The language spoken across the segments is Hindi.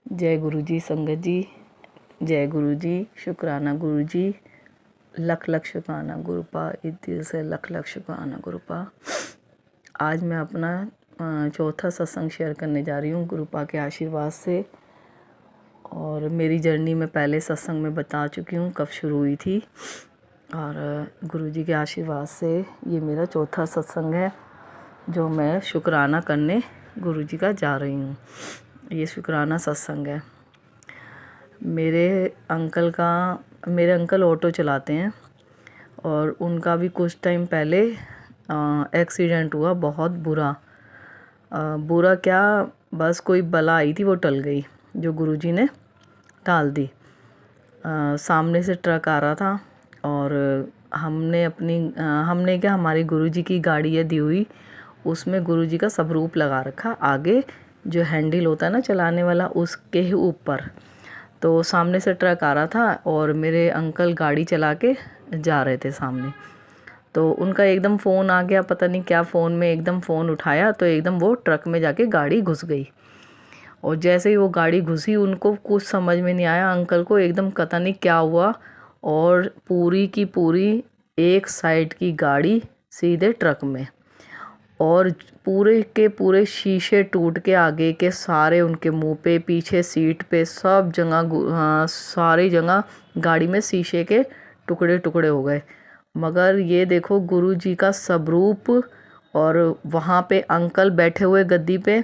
जय गुरु जी संगत जी, जय गुरु जी। शुक्राना गुरु जी, लख लख शुक्राना गुरुपा, इस दिल से लख लख शुक्राना गुरुपा। आज मैं अपना चौथा सत्संग शेयर करने जा रही हूँ गुरुपा के आशीर्वाद से। और मेरी जर्नी में पहले सत्संग में बता चुकी हूँ कब शुरू हुई थी, और गुरु जी के आशीर्वाद से ये मेरा चौथा सत्संग है जो मैं शुक्राना करने गुरु जी का जा रही हूँ। ये शुक्राना सत्संग है। मेरे अंकल ऑटो चलाते हैं और उनका भी कुछ टाइम पहले एक्सीडेंट हुआ, बहुत बुरा। बुरा क्या, बस कोई बला आई थी वो टल गई, जो गुरुजी ने टाल दी। सामने से ट्रक आ रहा था और हमने क्या, हमारी गुरुजी की गाड़ी है दी हुई, उसमें गुरुजी का सबरूप लगा रखा, आगे जो हैंडल होता है ना चलाने वाला, उसके ऊपर। तो सामने से ट्रक आ रहा था और मेरे अंकल गाड़ी चला के जा रहे थे सामने। तो उनका एकदम फ़ोन आ गया, पता नहीं क्या फ़ोन में एकदम फ़ोन उठाया तो एकदम वो ट्रक में जाके गाड़ी घुस गई। और जैसे ही वो गाड़ी घुसी, उनको कुछ समझ में नहीं आया, अंकल को एकदम पता नहीं क्या हुआ, और पूरी की पूरी एक साइड की गाड़ी सीधे ट्रक में, और पूरे के पूरे शीशे टूट के, आगे के सारे, उनके मुंह पे, पीछे सीट पे, सब जगह, सारी जगह गाड़ी में शीशे के टुकड़े टुकड़े हो गए। मगर ये देखो गुरु जी का सबरूप, और वहाँ पे अंकल बैठे हुए गद्दी पे,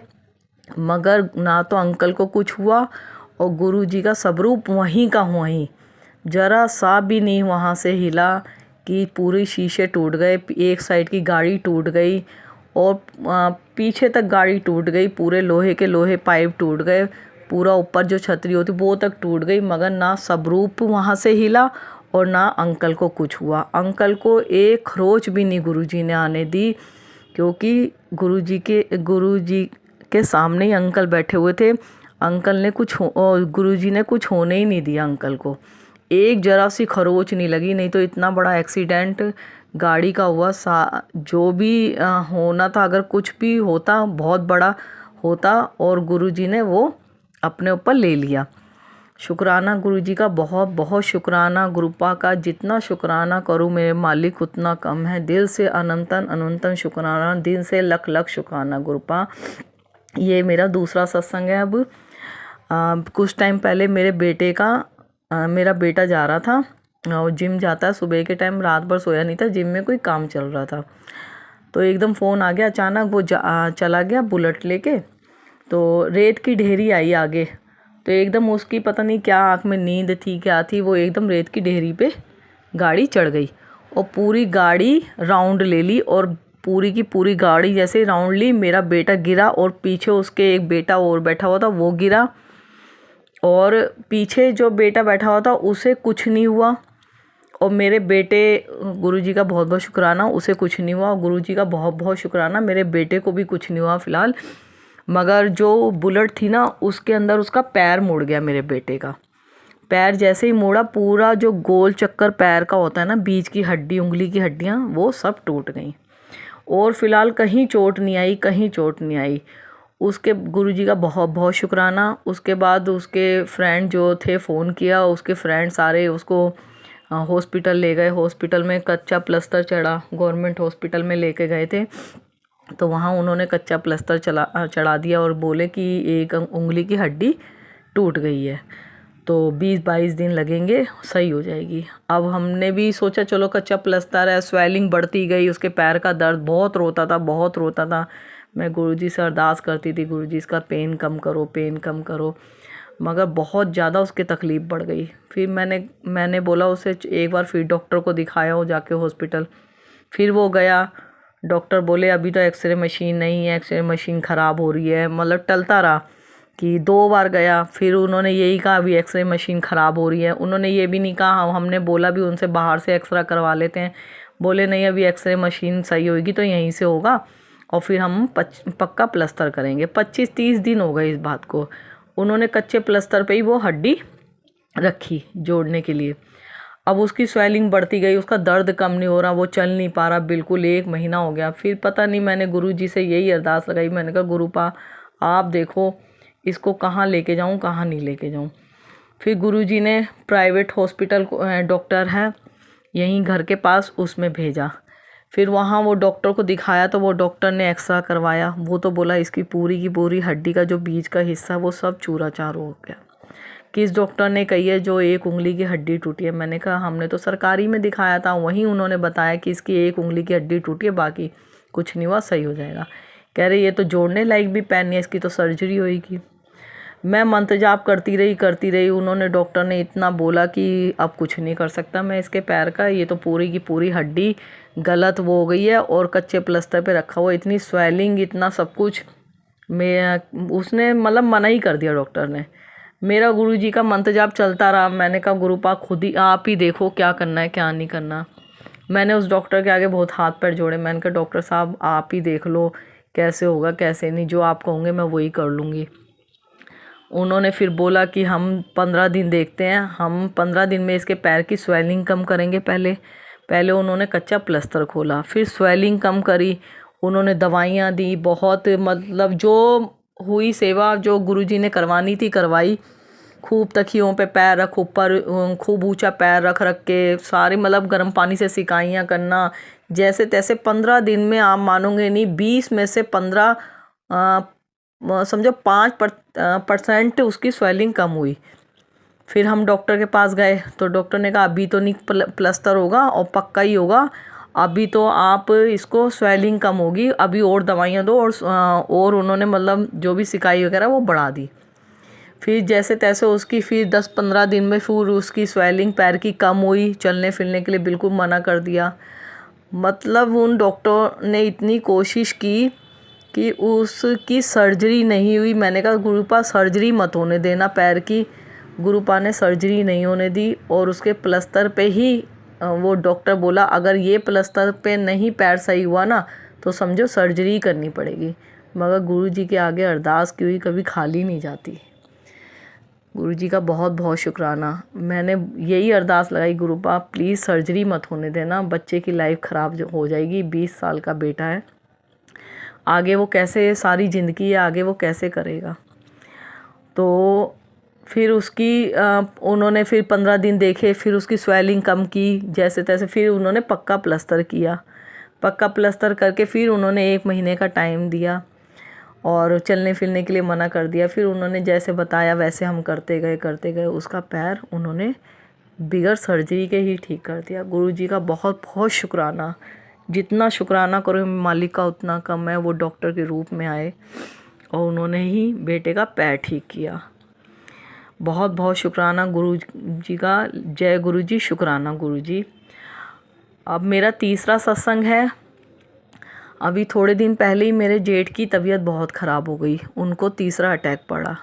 मगर ना तो अंकल को कुछ हुआ, और गुरु जी का सबरूप वहीं का वहीं, जरा सा भी नहीं वहाँ से हिला कि पूरी शीशे टूट गए, एक साइड की गाड़ी टूट गई और पीछे तक गाड़ी टूट गई, पूरे लोहे के लोहे पाइप टूट गए, पूरा ऊपर जो छतरी होती वो तक टूट गई, मगर ना सबरूप वहाँ से हिला और ना अंकल को कुछ हुआ। अंकल को एक खरोच भी नहीं गुरुजी ने आने दी, क्योंकि गुरुजी के सामने ही अंकल बैठे हुए थे। अंकल ने गुरुजी ने कुछ होने ही नहीं दिया अंकल को, एक जरा सी खरोच नहीं लगी, नहीं तो इतना बड़ा एक्सीडेंट गाड़ी का हुआ। जो भी होना था, अगर कुछ भी होता बहुत बड़ा होता, और गुरुजी ने वो अपने ऊपर ले लिया। शुक्राना गुरुजी का, बहुत बहुत शुक्राना गुरुपा का। जितना शुक्राना करूँ मेरे मालिक उतना कम है। दिल से अनंतन अनंतन शुक्राना, दिल से लख लख शुक्राना गुरुपा। ये मेरा दूसरा सत्संग है। अब कुछ टाइम पहले मेरा बेटा जा रहा था, और जिम जाता है सुबह के टाइम, रात भर सोया नहीं था, जिम में कोई काम चल रहा था। तो एकदम फ़ोन आ गया अचानक, वो चला गया बुलेट लेके, तो रेत की ढेरी आई आगे, तो एकदम उसकी पता नहीं क्या आँख में नींद थी क्या थी, वो एकदम रेत की ढेरी पे गाड़ी चढ़ गई और पूरी गाड़ी राउंड ले ली, और पूरी की पूरी गाड़ी जैसे राउंड ली, मेरा बेटा गिरा और पीछे उसके एक बेटा और बैठा हुआ था वो गिरा, और पीछे जो बेटा बैठा हुआ था उसे कुछ नहीं हुआ, और मेरे बेटे, गुरुजी का बहुत बहुत शुक्राना, उसे कुछ नहीं हुआ। गुरुजी का बहुत बहुत शुक्राना, मेरे बेटे को भी कुछ नहीं हुआ फ़िलहाल। मगर जो बुलेट थी ना, उसके अंदर उसका पैर मुड़ गया। मेरे बेटे का पैर जैसे ही मुड़ा, पूरा जो गोल चक्कर पैर का होता है ना, बीच की हड्डी, उंगली की हड्डियाँ, वो सब टूट गई। और फ़िलहाल कहीं चोट नहीं आई, कहीं चोट नहीं आई। उसके गुरुजी का बहुत बहुत शुक्राना। उसके बाद उसके फ्रेंड जो थे फ़ोन किया, उसके फ्रेंड सारे उसको हॉस्पिटल ले गए। हॉस्पिटल में कच्चा प्लास्टर चढ़ा, गवर्नमेंट हॉस्पिटल में लेके गए थे, तो वहाँ उन्होंने कच्चा प्लास्टर चढ़ा दिया और बोले कि एक उंगली की हड्डी टूट गई है, तो 20-22 दिन लगेंगे, सही हो जाएगी। अब हमने भी सोचा चलो कच्चा प्लास्टर है, स्वेलिंग बढ़ती गई, उसके पैर का दर्द, बहुत रोता था, बहुत रोता था। मैं गुरुजी से अरदास करती थी, गुरुजी इसका पेन कम करो, पेन कम करो, मगर बहुत ज़्यादा उसकी तकलीफ़ बढ़ गई। फिर मैंने बोला उसे एक बार फिर डॉक्टर को दिखाया हो जाके हॉस्पिटल। फिर वो गया, डॉक्टर बोले अभी तो एक्सरे मशीन नहीं है, एक्सरे मशीन ख़राब हो रही है, मतलब टलता रहा। कि 2 बार गया, फिर उन्होंने यही कहा अभी एक्सरे मशीन ख़राब हो रही है। उन्होंने ये भी नहीं कहा, हमने बोला भी उनसे बाहर से एक्सरा करवा लेते हैं, बोले नहीं अभी एक्सरे मशीन सही होगी तो यहीं से होगा, और फिर हम पक्का प्लास्टर करेंगे। 25-30 दिन हो गए इस बात को। उन्होंने कच्चे प्लास्टर पे ही वो हड्डी रखी जोड़ने के लिए। अब उसकी स्वेलिंग बढ़ती गई, उसका दर्द कम नहीं हो रहा, वो चल नहीं पा रहा बिल्कुल। 1 महीना हो गया। फिर पता नहीं, मैंने गुरुजी से यही अरदास लगाई, मैंने कहा गुरुपा आप देखो इसको कहाँ लेके जाऊँ, कहाँ नहीं लेके जाऊँ। फिर गुरुजी ने प्राइवेट हॉस्पिटल डॉक्टर है यहीं घर के पास, उसमें भेजा। फिर वहाँ वो डॉक्टर को दिखाया तो वो डॉक्टर ने एक्सरा करवाया। वो तो बोला इसकी पूरी की पूरी हड्डी का जो बीच का हिस्सा वो सब चूरा चार हो गया। किस डॉक्टर ने कही है? जो एक उंगली की हड्डी टूटी है। मैंने कहा हमने तो सरकारी में दिखाया था, वहीं उन्होंने बताया कि इसकी एक उंगली की हड्डी टूटी है, बाकी कुछ नहीं हुआ, सही हो जाएगा। कह रहे ये तो जोड़ने लायक भी पैर नहीं है, इसकी तो सर्जरी होएगी। मैं मंत्र जाप करती रही। उन्होंने डॉक्टर ने इतना बोला कि अब कुछ नहीं कर सकता मैं इसके पैर का, ये तो पूरी की पूरी हड्डी गलत वो हो गई है और कच्चे प्लास्टर पे रखा हुआ, इतनी स्वेलिंग इतना सब कुछ। मैं उसने मतलब मना ही कर दिया डॉक्टर ने। मेरा गुरुजी का मंत्र जाप चलता रहा। मैंने कहा गुरुपा खुद ही आप ही देखो क्या करना है क्या नहीं करना। मैंने उस डॉक्टर के आगे बहुत हाथ पैर जोड़े। मैंने कहा डॉक्टर साहब आप ही देख लो कैसे होगा कैसे नहीं, जो आप कहोगे मैं वही कर लूँगी। उन्होंने फिर बोला कि हम 15 दिन देखते हैं, हम 15 दिन में इसके पैर की स्वेलिंग कम करेंगे। पहले उन्होंने कच्चा प्लास्टर खोला, फिर स्वेलिंग कम करी, उन्होंने दवाइयाँ दी, बहुत मतलब जो हुई सेवा जो गुरुजी ने करवानी थी करवाई। खूब तकियों पे पैर रख, ऊपर खूब ऊंचा पैर रख के सारी मतलब गर्म पानी से सिकाइयाँ करना, जैसे तैसे 15 दिन में आप मानोगे नहीं 20 में से 15 समझो 5% उसकी स्वेलिंग कम हुई। फिर हम डॉक्टर के पास गए तो डॉक्टर ने कहा अभी तो नहीं प्लास्टर होगा और पक्का ही होगा, अभी तो आप इसको स्वेलिंग कम होगी, अभी और दवाइयाँ दो। और उन्होंने मतलब जो भी सिकाई वगैरह वो बढ़ा दी। फिर जैसे तैसे उसकी फिर 10-15 दिन में फिर उसकी स्वेलिंग पैर की कम हुई, चलने फिरने के लिए बिल्कुल मना कर दिया। मतलब उन डॉक्टर ने इतनी कोशिश की कि उसकी सर्जरी नहीं हुई। मैंने कहा गुरुपा सर्जरी मत होने देना पैर की। गुरुपा ने सर्जरी नहीं होने दी और उसके प्लास्टर पे ही वो डॉक्टर बोला अगर ये प्लास्टर पे नहीं पैर सही हुआ ना तो समझो सर्जरी करनी पड़ेगी। मगर गुरुजी के आगे अरदास की हुई कभी खाली नहीं जाती। गुरुजी का बहुत बहुत शुक्राना। मैंने यही अरदास लगाई गुरुपा प्लीज़ सर्जरी मत होने देना, बच्चे की लाइफ ख़राब हो जाएगी। 20 साल का बेटा है, आगे वो कैसे सारी ज़िंदगी है आगे वो कैसे करेगा। तो फिर उसकी उन्होंने फिर 15 दिन देखे, फिर उसकी स्वेलिंग कम की जैसे तैसे, फिर उन्होंने पक्का प्लास्टर किया। पक्का प्लास्टर करके फिर उन्होंने 1 महीने का टाइम दिया और चलने फिरने के लिए मना कर दिया। फिर उन्होंने जैसे बताया वैसे हम करते गए उसका पैर उन्होंने बिगड़ सर्जरी के ही ठीक कर दिया। गुरुजी का बहुत बहुत शुक्राना। जितना शुक्राना करो मालिक का उतना कम है। वो डॉक्टर के रूप में आए और उन्होंने ही बेटे का पैर ठीक किया। बहुत बहुत शुक्राना गुरुजी का। जय गुरुजी, शुक्राना गुरुजी। अब मेरा तीसरा सत्संग है। अभी थोड़े दिन पहले ही मेरे जेठ की तबीयत बहुत ख़राब हो गई, उनको तीसरा अटैक पड़ा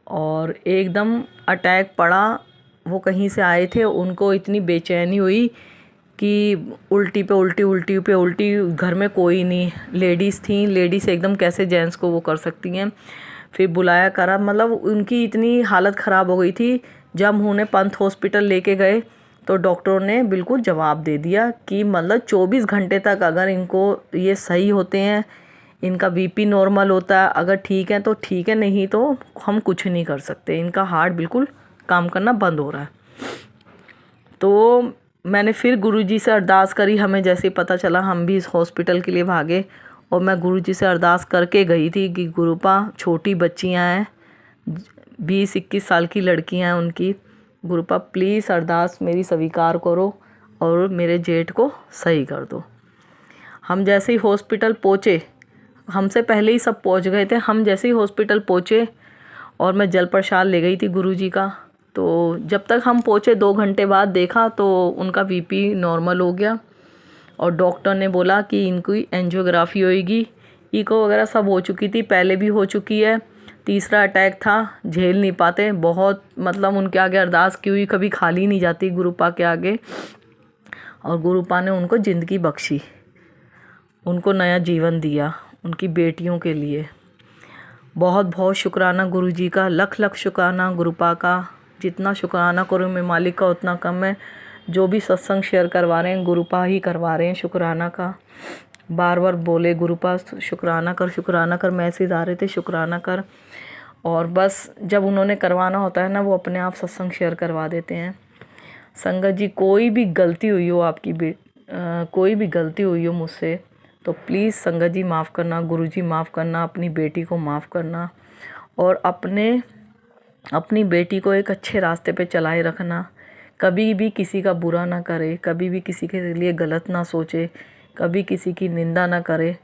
और एकदम अटैक पड़ा। वो कहीं से आए थे, उनको इतनी बेचैनी हुई कि उल्टी पे उल्टी। घर में कोई नहीं, लेडीज़ थी, लेडीज़ एकदम कैसे जेंट्स को वो कर सकती हैं। फिर बुलाया करा, मतलब उनकी इतनी हालत ख़राब हो गई थी। जब उन्हें पंथ हॉस्पिटल लेके गए तो डॉक्टरों ने बिल्कुल जवाब दे दिया कि मतलब 24 घंटे तक अगर इनको ये सही होते हैं, इनका बीपी नॉर्मल होता है, अगर ठीक है तो ठीक है, नहीं तो हम कुछ नहीं कर सकते, इनका हार्ट बिल्कुल काम करना बंद हो रहा है। तो मैंने फिर गुरुजी से अरदास करी। हमें जैसे ही पता चला हम भी इस हॉस्पिटल के लिए भागे और मैं गुरुजी से अरदास करके गई थी कि गुरुपा छोटी बच्चियां हैं, 20-21 साल की लड़कियां हैं उनकी, गुरुपा प्लीज़ अरदास मेरी स्वीकार करो और मेरे जेठ को सही कर दो। हम जैसे ही हॉस्पिटल पहुँचे, हमसे पहले ही सब पहुँच गए थे, हम जैसे ही हॉस्पिटल पहुँचे और मैं जल प्रसाद ले गई थी गुरुजी का, तो जब तक हम पहुँचे 2 घंटे बाद देखा तो उनका बीपी नॉर्मल हो गया और डॉक्टर ने बोला कि इनकी एंजियोग्राफी होएगी। ईको वगैरह सब हो चुकी थी, पहले भी हो चुकी है, तीसरा अटैक था, झेल नहीं पाते। बहुत मतलब उनके आगे अरदास की हुई कभी खाली नहीं जाती गुरुपा के आगे, और गुरुपा ने उनको ज़िंदगी बख्शी, उनको नया जीवन दिया उनकी बेटियों के लिए। बहुत बहुत शुक्राना गुरुजी का, लख लख शुक्राना गुरुपा का। जितना शुक्राना करूँ मैं मालिक का उतना कम है। जो भी सत्संग शेयर करवा रहे हैं गुरुपा ही करवा रहे हैं शुक्राना का। बार बार बोले गुरुपा शुक्राना कर, शुक्राना कर, मैसेज आ रहे थे शुक्राना कर। और बस जब उन्होंने करवाना होता है ना, वो अपने आप सत्संग शेयर करवा देते हैं। संगत जी, कोई भी गलती हुई हो आपकी कोई भी गलती हुई हो मुझसे, तो प्लीज़ संगत जी माफ़ करना, गुरुजी माफ़ करना, अपनी बेटी को माफ़ करना, और अपनी बेटी को एक अच्छे रास्ते पे चलाए रखना। कभी भी किसी का बुरा ना करे, कभी भी किसी के लिए गलत ना सोचे, कभी किसी की निंदा ना करे।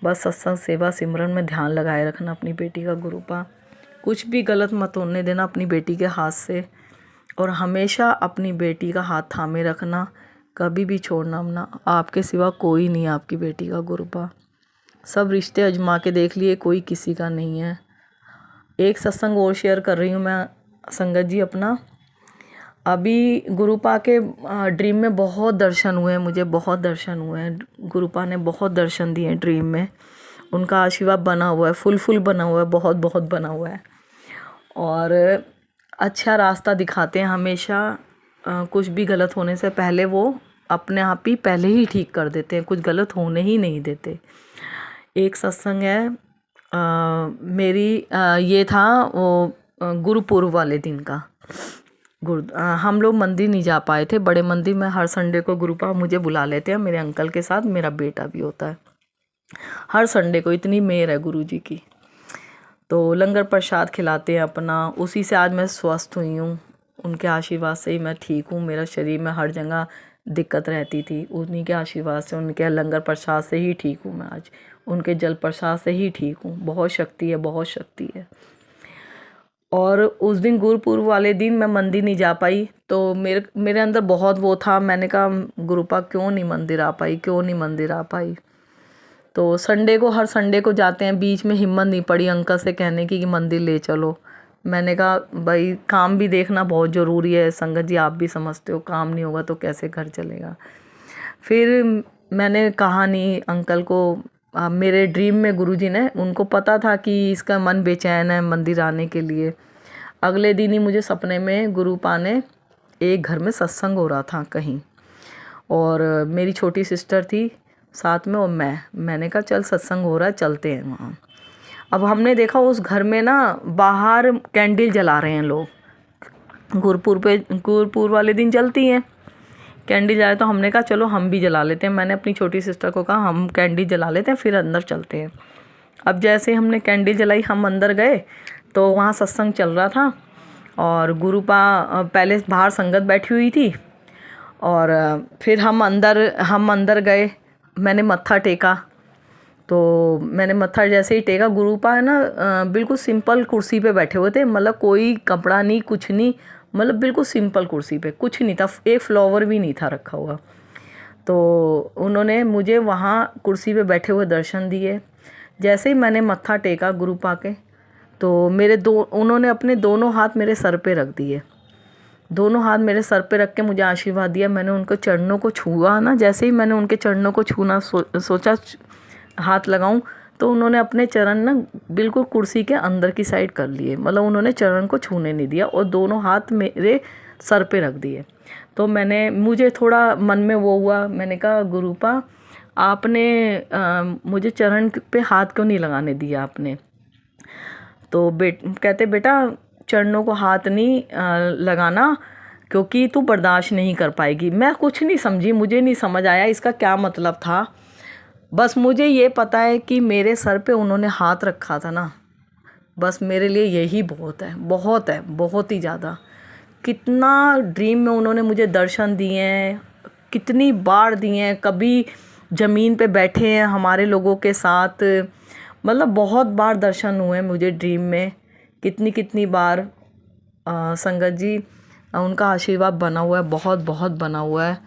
बस सत्संग सेवा सिमरन में ध्यान लगाए रखना अपनी बेटी का। गुरुपा कुछ भी गलत मत होने देना अपनी बेटी के हाथ से, और हमेशा अपनी बेटी का हाथ थामे रखना, कभी भी छोड़ना ना। आपके सिवा कोई नहीं है आपकी बेटी का। गुरुपा सब रिश्ते अजमा के देख लिए, कोई किसी का नहीं है। एक सत्संग और शेयर कर रही हूँ मैं संगत जी अपना। अभी गुरुपा के ड्रीम में बहुत दर्शन हुए हैं मुझे, बहुत दर्शन हुए हैं। गुरुपा ने बहुत दर्शन दिए हैं ड्रीम में। उनका आशीर्वाद बना हुआ है, फुल बना हुआ है, बहुत बहुत बना हुआ है। और अच्छा रास्ता दिखाते हैं हमेशा। कुछ भी गलत होने से पहले वो अपने आप ही पहले ही ठीक कर देते हैं, कुछ गलत होने ही नहीं देते। एक सत्संग है ये था वो गुरुपुरब वाले दिन का। हम लोग मंदिर नहीं जा पाए थे, बड़े मंदिर में हर संडे को गुरुपा मुझे बुला लेते हैं, मेरे अंकल के साथ मेरा बेटा भी होता है। हर संडे को इतनी मेहर है गुरुजी की। तो लंगर प्रसाद खिलाते हैं अपना, उसी से आज मैं स्वस्थ हुई हूँ। उनके आशीर्वाद से ही मैं ठीक हूँ। मेरा शरीर में हर जगह दिक्कत रहती थी, उन्हीं के आशीर्वाद से, उनके लंगर प्रसाद से ही ठीक हूँ मैं आज। उनके जल प्रसाद से ही ठीक हूँ। बहुत शक्ति है, बहुत शक्ति है। और उस दिन गुरुपुरब वाले दिन मैं मंदिर नहीं जा पाई, तो मेरे अंदर बहुत वो था। मैंने कहा गुरुपा क्यों नहीं मंदिर आ पाई, क्यों नहीं मंदिर आ पाई। तो संडे को, हर संडे को जाते हैं। बीच में हिम्मत नहीं पड़ी अंकल से कहने की कि मंदिर ले चलो। मैंने कहा भाई काम भी देखना बहुत ज़रूरी है संगत जी, आप भी समझते हो, काम नहीं होगा तो कैसे घर चलेगा। फिर मैंने कहा नहीं अंकल को। मेरे ड्रीम में गुरुजी ने, उनको पता था कि इसका मन बेचैन है मंदिर आने के लिए। अगले दिन ही मुझे सपने में गुरुपा ने, एक घर में सत्संग हो रहा था कहीं, और मेरी छोटी सिस्टर थी साथ में और मैंने कहा चल सत्संग हो रहा है, चलते हैं वहाँ। अब हमने देखा उस घर में ना बाहर कैंडल जला रहे हैं लोग। गुरुपुरब वाले दिन जलती हैं कैंडल जलाए, तो हमने कहा चलो हम भी जला लेते हैं। मैंने अपनी छोटी सिस्टर को कहा हम कैंडल जला लेते हैं, फिर अंदर चलते हैं। अब जैसे हमने कैंडल जलाई, हम अंदर गए तो वहाँ सत्संग चल रहा था, और गुरुपा पहले बाहर संगत बैठी हुई थी, और फिर हम अंदर गए। मैंने मत्था टेका, तो मैंने मत्था जैसे ही टेका, गुरुपा है ना बिल्कुल सिंपल कुर्सी पे बैठे हुए थे, मतलब कोई कपड़ा नहीं, कुछ नहीं, मतलब बिल्कुल सिंपल कुर्सी पे, कुछ नहीं था, एक फ्लावर भी नहीं था रखा हुआ। तो उन्होंने मुझे वहाँ कुर्सी पे बैठे हुए दर्शन दिए। जैसे ही मैंने मत्था टेका गुरुपा के, तो उन्होंने अपने दोनों हाथ मेरे सर पे रख दिए। दोनों हाथ मेरे सर पे रख के मुझे आशीर्वाद दिया। मैंने उनके चरणों को छुआ ना, जैसे ही मैंने उनके चरणों को छूना सोचा हाथ लगाऊं, तो उन्होंने अपने चरण ना बिल्कुल कुर्सी के अंदर की साइड कर लिए, मतलब उन्होंने चरण को छूने नहीं दिया, और दोनों हाथ मेरे सर पे रख दिए। तो मुझे थोड़ा मन में वो हुआ, मैंने कहा गुरुपा आपने मुझे चरण पे हाथ क्यों नहीं लगाने दिया आपने। तो कहते बेटा चरणों को हाथ नहीं लगाना, क्योंकि तू बर्दाश्त नहीं कर पाएगी। मैं कुछ नहीं समझी, मुझे नहीं समझ आया इसका क्या मतलब था। बस मुझे ये पता है कि मेरे सर पे उन्होंने हाथ रखा था ना, बस मेरे लिए यही बहुत है, बहुत है, बहुत ही ज़्यादा। कितना ड्रीम में उन्होंने मुझे दर्शन दिए हैं, कितनी बार दिए हैं। कभी ज़मीन पे बैठे हैं हमारे लोगों के साथ, मतलब बहुत बार दर्शन हुए हैं मुझे ड्रीम में, कितनी कितनी बार। संगत जी उनका आशीर्वाद बना हुआ है, बहुत बहुत बना हुआ है,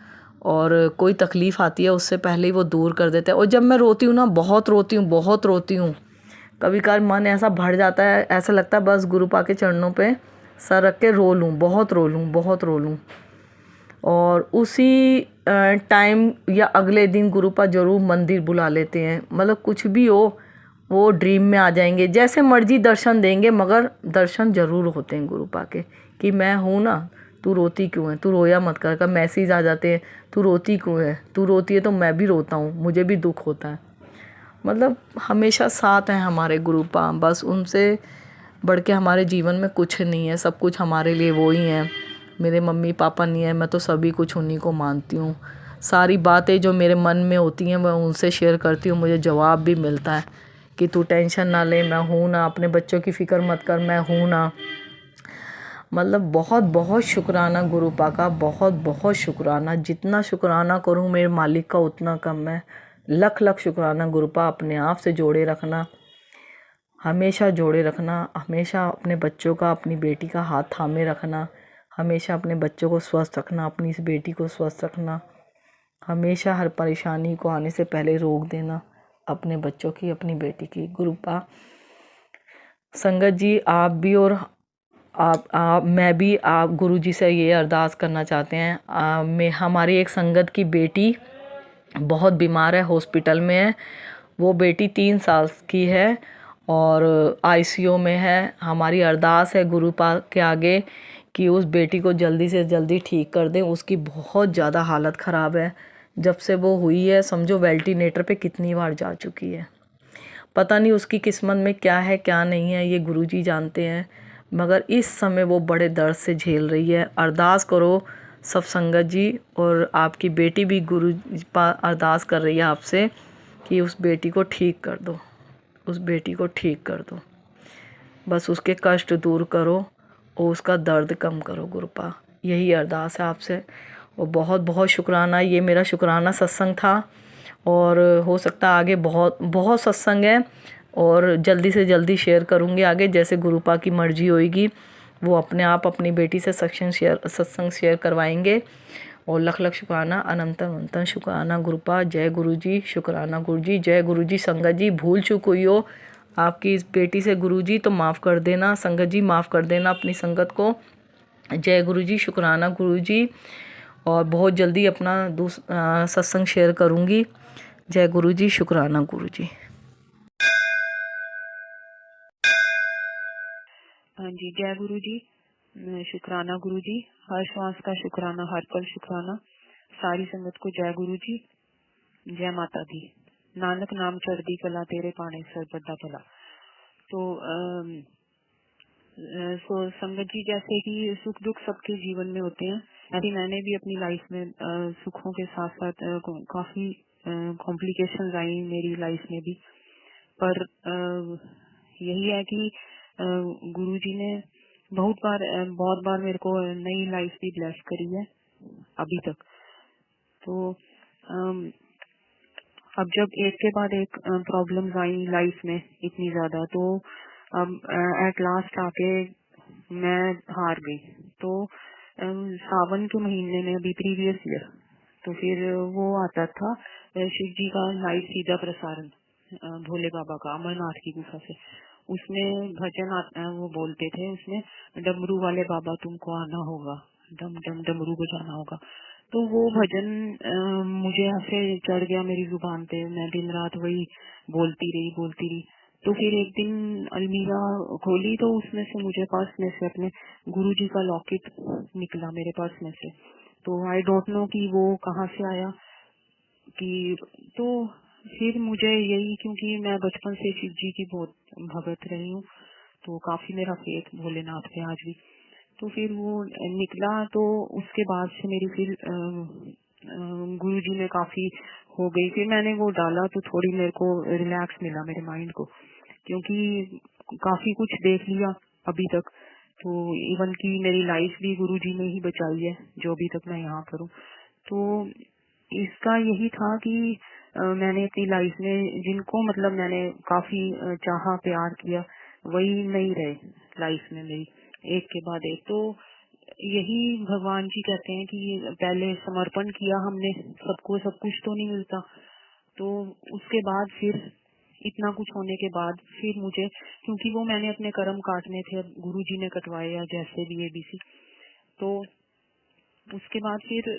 और कोई तकलीफ़ आती है उससे पहले ही वो दूर कर देते हैं। और जब मैं रोती हूँ ना, बहुत रोती हूँ, बहुत रोती हूँ, कभी कभार मन ऐसा भर जाता है, ऐसा लगता है बस गुरुपा के चरणों पे सर रख के रो लूँ, बहुत रो लूँ, बहुत रो लूँ। और उसी टाइम या अगले दिन गुरुपा ज़रूर मंदिर बुला लेते हैं, मतलब कुछ भी हो वो ड्रीम में आ जाएंगे, जैसे मर्जी दर्शन देंगे, मगर दर्शन ज़रूर होते हैं गुरुपा के, कि मैं हूँ ना, तू रोती क्यों है, तू रोया मत कर। का मैसेज आ जाते हैं, तू रोती क्यों है, तू रोती है तो मैं भी रोता हूँ, मुझे भी दुख होता है। मतलब हमेशा साथ हैं हमारे गुरुपा। बस उनसे बढ़ के हमारे जीवन में कुछ नहीं है, सब कुछ हमारे लिए वो ही हैं। मेरे मम्मी पापा नहीं है, मैं तो सभी कुछ उन्हीं को मानती हूँ। सारी बातें जो मेरे मन में होती हैं मैं उनसे शेयर करती हूँ, मुझे जवाब भी मिलता है कि तू टेंशन ना ले, मैं हूँ ना, अपने बच्चों की फ़िक्र मत कर, मैं हूँ ना। मतलब बहुत बहुत शुक्राना गुरुपा का, बहुत बहुत शुक्राना। जितना शुक्राना करूँ मेरे मालिक का उतना कम है। लख लख शुक्राना गुरुपा। अपने आप से जोड़े रखना, हमेशा जोड़े रखना, हमेशा अपने बच्चों का, अपनी बेटी का हाथ थामे रखना, हमेशा अपने बच्चों को स्वस्थ रखना, अपनी इस बेटी को स्वस्थ रखना, हमेशा हर परेशानी को आने से पहले रोक देना, अपने बच्चों की, अपनी बेटी की। गुरुपा संगत जी, आप भी और आप मैं भी आप गुरुजी से ये अरदास करना चाहते हैं। मैं हमारी एक संगत की बेटी बहुत बीमार है, हॉस्पिटल में है। वो बेटी 3 साल की है और आईसीयू में है। हमारी अरदास है गुरुपा के आगे कि उस बेटी को जल्दी से जल्दी ठीक कर दें। उसकी बहुत ज़्यादा हालत ख़राब है। जब से वो हुई है समझो वेंटिलेटर पे कितनी बार जा चुकी है। पता नहीं उसकी किस्मत में क्या है क्या नहीं है, ये गुरुजी जानते हैं। मगर इस समय वो बड़े दर्द से झेल रही है। अरदास करो सब संगत जी, और आपकी बेटी भी गुरु अरदास कर रही है आपसे कि उस बेटी को ठीक कर दो, उस बेटी को ठीक कर दो। बस उसके कष्ट दूर करो और उसका दर्द कम करो गुरुपा, यही अरदास है आपसे। और बहुत बहुत शुक्राना। ये मेरा शुक्राना सत्संग था और हो सकता है आगे बहुत बहुत सत्संग है और जल्दी से जल्दी शेयर करूँगी आगे, जैसे गुरुपा की मर्जी होएगी। वो अपने आप अपनी बेटी से सत्संग शेयर करवाएंगे। और लख लख शुक्राना, अनंत अनंत शुक्राना गुरुपा। जय गुरु जी, शुक्राना गुरु जी, जय गुरु जी। संगत जी भूल चूक हुई हो आपकी इस बेटी से गुरु जी तो माफ़ कर देना, संगत जी माफ़ कर देना अपनी संगत को। जय गुरु जी, शुक्राना गुरु जी। और बहुत जल्दी अपना सत्संग शेयर करूँगी। जय गुरु जी, शुक्राना गुरु जी। हाँ जी, जय गुरु जी। शुक्राना गुरु जी। हर श्वास का शुक्राना, हर पल शुक्राना। सारी संगत को जय गुरु जी, जय माता दी। नानक नाम चढ़दी कला, तेरे पाने सर्वदा भला। तो संगत जी, जैसे कि सुख दुख सबके जीवन में होते हैं, ऐसे मैंने भी अपनी लाइफ में सुखों के साथ साथ काफी कॉम्प्लिकेशंस आई मेरी लाइफ में भी। पर यही है कि गुरुजी ने बहुत बार मेरे को नई लाइफ भी ब्लेस करी है अभी तक। तो अब जब एक के बाद एक प्रॉब्लम्स आई लाइफ में इतनी ज्यादा, तो अब एट लास्ट आके मैं हार गई। तो सावन के महीने में अभी प्रीवियस ईयर, तो फिर वो आता था शिव जी का लाइव सीधा प्रसारण भोले बाबा का अमरनाथ की गुफा से। उसमें भजन वो बोलते थे उसमें, डमरू वाले बाबा तुमको आना होगा, डम डम डमरू बजाना होगा। तो वो भजन मुझे ऐसे चढ़ गया मेरी जुबान पे। मैं दिन रात वही बोलती रही। तो फिर एक दिन अलमीरा खोली तो उसमें से मुझे पास में से अपने गुरुजी का लॉकेट निकला मेरे पास में से। तो आई डोंट नो कि वो कहाँ से आया कि। तो फिर मुझे यही, क्योंकि मैं बचपन से शिव जी की बहुत भगत रही हूँ, तो काफी मेरा फेथ भोलेनाथ पे आज भी। तो फिर वो निकला, तो उसके बाद से मेरी फिर गुरु जी में काफी हो गई। फिर मैंने वो डाला तो थोड़ी मेरे को रिलैक्स मिला मेरे माइंड को, क्योंकि काफी कुछ देख लिया अभी तक। तो इवन की मेरी लाइफ भी गुरु जी ने ही बचाई है, जो अभी तक मैं यहाँ करूँ। तो इसका यही था कि मैंने अपनी लाइफ में जिनको मतलब मैंने काफी चाहा प्यार किया, वही नहीं रहे लाइफ में मेरी, एक के बाद एक। तो यही भगवान जी कहते हैं कि पहले समर्पण किया हमने सबको, सब कुछ तो नहीं मिलता। तो उसके बाद फिर इतना कुछ होने के बाद फिर मुझे, क्योंकि वो मैंने अपने कर्म काटने थे, अब गुरु जी ने कटवाए या जैसे भी ABC। तो उसके बाद फिर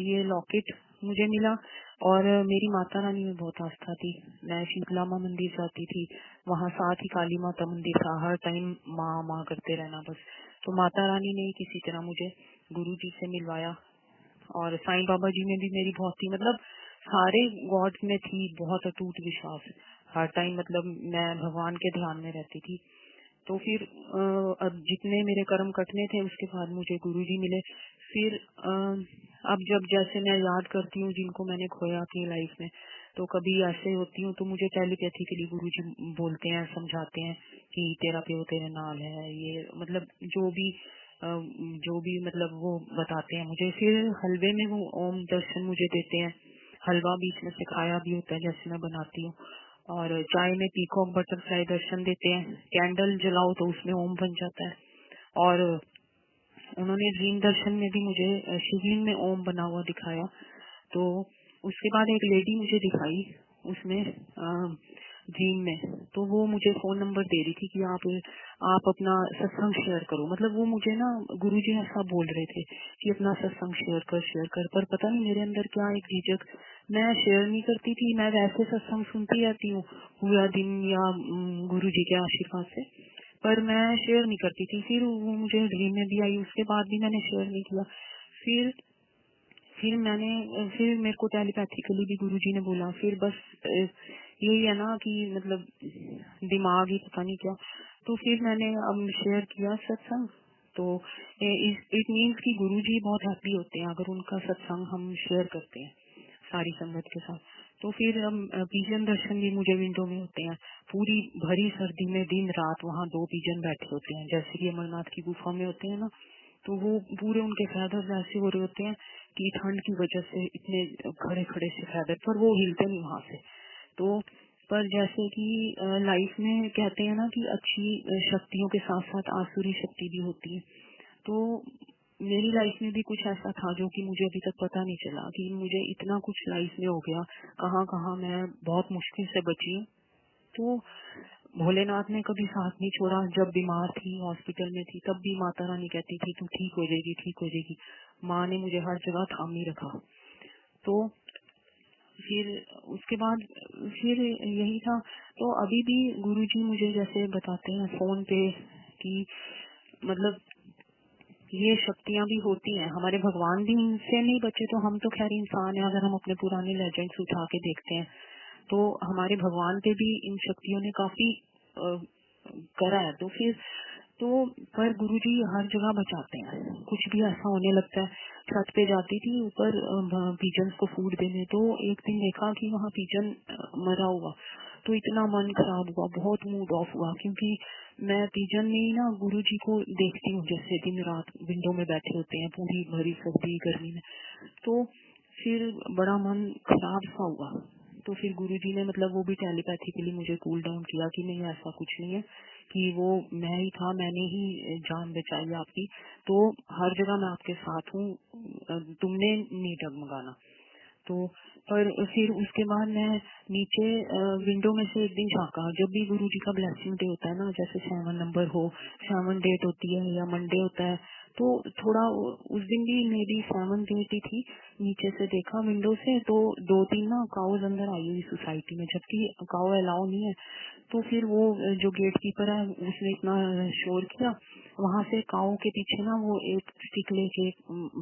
ये लॉकेट मुझे मिला। और मेरी माता रानी में बहुत आस्था थी। मैं शीतला माँ मंदिर जाती थी, वहाँ साथ ही काली माता मंदिर था, हर टाइम माँ माँ करते रहना बस। तो माता रानी ने किसी तरह मुझे गुरु जी से मिलवाया। और साईं बाबा जी में भी मेरी बहुत थी, मतलब सारे गॉड में थी बहुत अटूट विश्वास हर टाइम। मतलब मैं भगवान के ध्यान में रहती थी। तो फिर अब जितने मेरे कर्म कटने थे उसके बाद मुझे गुरुजी मिले। फिर अब जब जैसे मैं याद करती हूँ जिनको मैंने खोया अपनी लाइफ में, तो कभी ऐसे होती हूँ तो मुझे टेलीपैथिकली गुरुजी बोलते हैं, समझाते हैं कि तेरा प्यो तेरे नाल है, ये मतलब जो भी मतलब वो बताते हैं मुझे। फिर हलवे में वो ओम दर्शन मुझे देते हैं, हलवा बीच में सिखाया भी होता है जैसे मैं बनाती हूँ, और चाय में पीकॉक बटरफ्लाई दर्शन देते हैं, कैंडल जलाओ तो उसमें ओम बन जाता है। और उन्होंने ड्रीम दर्शन में भी मुझे शिवलिंग में ओम बना हुआ दिखाया। तो उसके बाद एक लेडी मुझे दिखाई उसमें ड्रीम में, तो वो मुझे फोन नंबर दे रही थी कि आप अपना सत्संग शेयर करो। मतलब वो मुझे ना गुरुजी ऐसा बोल रहे थे कि अपना सत्संग शेयर कर, पर पता नहीं मेरे अंदर क्या एक झिझक, मैं शेयर नहीं करती थी। मैं वैसे सत्संग सुनती रहती हूँ पूरा दिन या गुरुजी के आशीर्वाद से, पर मैं शेयर नहीं करती थी। फिर वो मुझे ड्रीम में भी आई, उसके बाद भी मैंने शेयर नहीं किया। फिर फिर मेरे को टेलीपैथिकली भी गुरुजी ने बोला। फिर बस यही है ना कि मतलब दिमाग ही पता नहीं क्या। तो फिर मैंने अब शेयर किया सत्संग। तो इट मीन्स कि गुरुजी बहुत हैप्पी होते हैं अगर उनका सत्संग हम शेयर करते हैं सारी संगत के साथ। तो फिर पिजन दर्शन भी मुझे विंडो में होते हैं, पूरी भरी सर्दी में दिन रात वहाँ 2 पिजन बैठे होते हैं जैसे कि अमरनाथ की गुफा में होते हैं ना। तो वो पूरे उनके फैदर्स ऐसे हो रहे होते हैं कि ठंड की वजह से इतने खड़े खड़े से फैदर, पर वो हिलते नहीं वहां से। तो पर जैसे कि लाइफ में कहते हैं ना कि अच्छी शक्तियों के साथ साथ आसुरी शक्ति भी होती है। तो मेरी लाइफ में भी कुछ ऐसा था जो कि मुझे अभी तक पता नहीं चला कि मुझे इतना कुछ लाइफ में हो गया, कहाँ कहाँ मैं बहुत मुश्किल से बची हूँ। तो भोलेनाथ ने कभी साथ नहीं छोड़ा। जब बीमार थी हॉस्पिटल में थी तब भी माता रानी कहती थी तू ठीक हो जाएगी, ठीक हो जाएगी। माँ ने मुझे हर जगह थाम नहीं रखा। तो फिर उसके बाद फिर यही था। तो अभी भी गुरुजी मुझे जैसे बताते हैं फोन पे कि मतलब ये शक्तियां भी होती हैं, हमारे भगवान भी इनसे नहीं बचे तो हम तो खैर इंसान है। अगर हम अपने पुराने लेजेंड्स उठा के देखते हैं तो हमारे भगवान पे भी इन शक्तियों ने काफी करा है। तो फिर तो पर गुरुजी हर जगह बचाते हैं, कुछ भी ऐसा होने लगता है। छत पे जाती थी ऊपर पिजन्स को फूड देने, तो एक दिन देखा कि वहाँ पिजन मरा हुआ, तो इतना मन खराब हुआ, बहुत मूड ऑफ हुआ, क्योंकि मैं पिजन में ही ना गुरुजी को देखती हूँ जैसे दिन रात विंडो में बैठे होते हैं पूरी भरी सर्दी गर्मी में। तो फिर बड़ा मन खराब सा हुआ। तो फिर गुरुजी ने मतलब वो भी टेलीपैथिकली मुझे कूल डाउन किया कि नहीं ऐसा कुछ नहीं है, कि वो मैं ही था, मैंने ही जान बचाई आपकी, तो हर जगह मैं आपके साथ हूँ, तुमने नहीं डगमगाना। तो पर फिर उसके बाद मैं नीचे विंडो में से एक दिन झांका। जब भी गुरु जी का ब्लेसिंग डे होता है ना, जैसे 7 नंबर हो, 7 डेट होती है या मंडे होता है, तो थोड़ा उस दिन भी मेरी 7 डेट ही थी। नीचे से देखा विंडो से तो 2-3 ना काउज अंदर आई हुई सोसाइटी में, जबकि काउ अलाउ नहीं है। तो फिर वो जो गेट कीपर है उसने इतना शोर किया, वहां से काउ के पीछे ना वो एक स्टिक लेके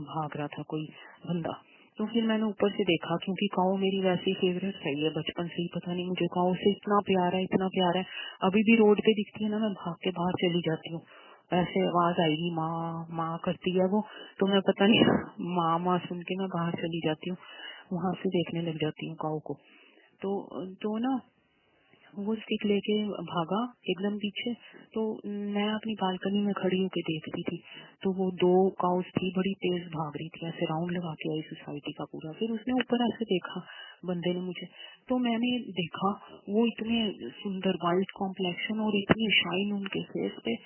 भाग रहा था कोई बंदा। तो फिर मैंने ऊपर से देखा, क्योंकि काऊ मेरी वैसी फेवरेट रही है बचपन से ही, पता नहीं मुझे काऊ से इतना प्यार है, इतना प्यार है। अभी भी रोड पे दिखती है ना, मैं भाग के बाहर चली जाती हूँ, ऐसे आवाज आएगी माँ माँ करती है वो, तो मैं पता नहीं माँ माँ सुन के मैं बाहर चली जाती हूँ, वहां से देखने लग जाती हूँ काऊ को। तो ना वो स्टिक लेके भागा एकदम पीछे। तो मैं अपनी बालकनी में खड़ी होके देख रही थी, तो वो 2 काउस थी, बड़ी तेज भाग रही थी, ऐसे राउंड लगा के आई सोसाइटी का पूरा। फिर उसने ऊपर ऐसे देखा बंदे ने मुझे, तो मैंने देखा वो इतने सुंदर वाइट कॉम्प्लेक्शन और इतनी शाइन उनके फेस पे,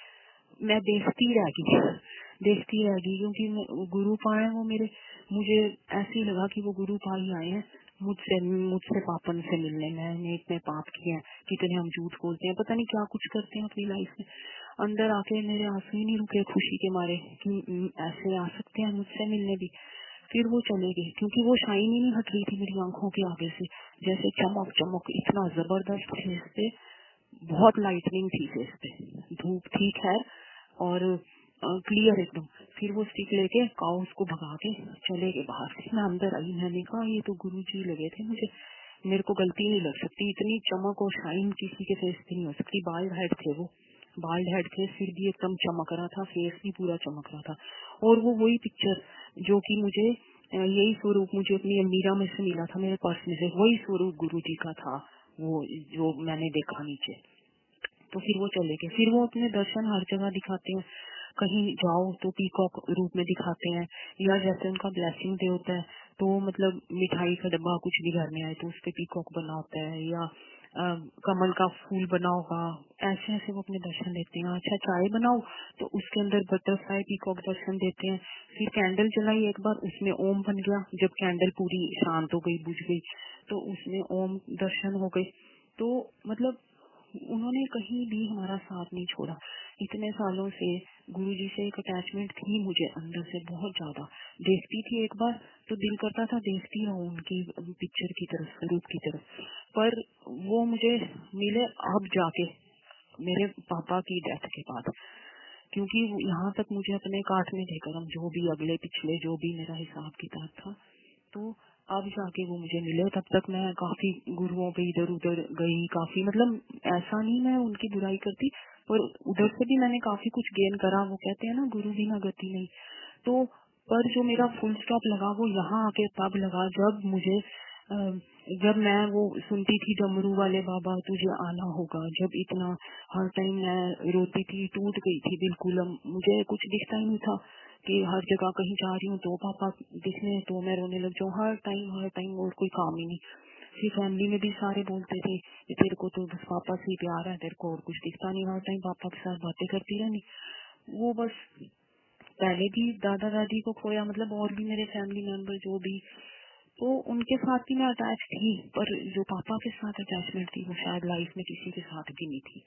मैं देखती रह गई क्योंकि गुरु पाए वो मेरे, मुझे ऐसे ही लगा कि वो गुरु पाई आए हैं मुझसे पापन से मिलने। मैंने इतने पाप किए हैं, कितने हम झूठ बोलते हैं, पता नहीं क्या कुछ करते हैं अपनी लाइफ में। अंदर आके मेरे आंसू ही नहीं रुके खुशी के मारे कि ऐसे आ सकते हैं मुझसे मिलने भी। फिर वो चले गए, क्योंकि वो शाइन ही नहीं हट रही थी मेरी आंखों के आगे से, जैसे चमक चमक इतना जबरदस्त फेस पे, बहुत लाइटनिंग थी फेस पे, धूप थी खैर, और क्लियर एकदम। फिर वो स्टिक लेके काऊ उसको भगा के चले गए बाहर से। मैं अंदर आई, मैंने कहा ये तो गुरुजी लगे थे मुझे, मेरे को गलती नहीं लग सकती, इतनी चमक और शाइन किसी के फेस पे नहीं हो सकती। बाल हाइट थे वो, बाल्ड हेड थे, सिर भी एकदम चमक रहा था, फेस भी पूरा चमक रहा था। और वो वही पिक्चर जो कि मुझे यही स्वरूप मुझे अपनी अलमीरा में से मिला था, मेरे पर्स में से, वही स्वरूप गुरुजी का था वो जो मैंने देखा नीचे। तो फिर वो चले गए। फिर वो अपने दर्शन हर जगह दिखाते हैं, कहीं जाओ तो पीकॉक रूप में दिखाते हैं, या जैसे उनका ब्लेसिंग डे होता है तो मतलब मिठाई का डब्बा कुछ भी घर में आए तो उस पे पीकॉक बना होता है, या कमल का फूल बना होगा, ऐसे ऐसे वो अपने दर्शन देते हैं। अच्छा चाय बनाओ तो उसके अंदर बटरफ्लाई पीकॉक दर्शन देते हैं। फिर कैंडल जलाई एक बार, उसमें ओम बन गया, जब कैंडल पूरी शांत हो गई, बुझ गई, तो उसमें ओम दर्शन हो गए। तो मतलब उन्होंने कहीं भी हमारा साथ नहीं छोड़ा। इतने सालों से गुरुजी से एक अटैचमेंट थी मुझे अंदर से बहुत ज्यादा। देखती थी एक बार तो दिल करता था देखती रहूं उनकी पिक्चर की तरफ, रूप की तरफ। पर वो मुझे मिले अब जाके मेरे पापा की डेथ के बाद, क्योंकि यहाँ तक मुझे अपने काटने देकर हम जो भी अगले पिछले जो भी मेरा हिसाब किताब था, तो अब जाके वो मुझे मिले। तब तक मैं काफी गुरुओं पे इधर उधर गई, काफी मतलब ऐसा नहीं मैं उनकी बुराई करती, पर उधर से भी मैंने काफी कुछ गेन करा। वो कहते हैं ना गुरु बिना गति नहीं। तो पर जो मेरा फुल स्टॉप लगा वो यहाँ आके तब लगा जब मुझे जब मैं वो सुनती थी डमरू वाले बाबा तुझे आना होगा, जब इतना हर टाइम मैं रोती थी, टूट गई थी बिल्कुल। मुझे कुछ दिखता ही नहीं था कि हर जगह कहीं जा रही हूँ तो पापा दिखने तो मैं रोने लग जाऊँ हर टाइम और कोई काम ही नहीं। फिर फैमिली में भी सारे बोलते थे तेरे को तो बस पापा से ही प्यार है, तेरे को और कुछ दिखता नहीं, हर टाइम पापा के साथ बातें करती रहनी। वो बस पहले भी दादा दादी को खोया, मतलब और भी मेरे फैमिली मेंबर जो भी, तो उनके साथ भी मैं अटैच थी, पर जो पापा के साथ अटैचमेंट थी वो शायद लाइफ में किसी के साथ भी नहीं थी।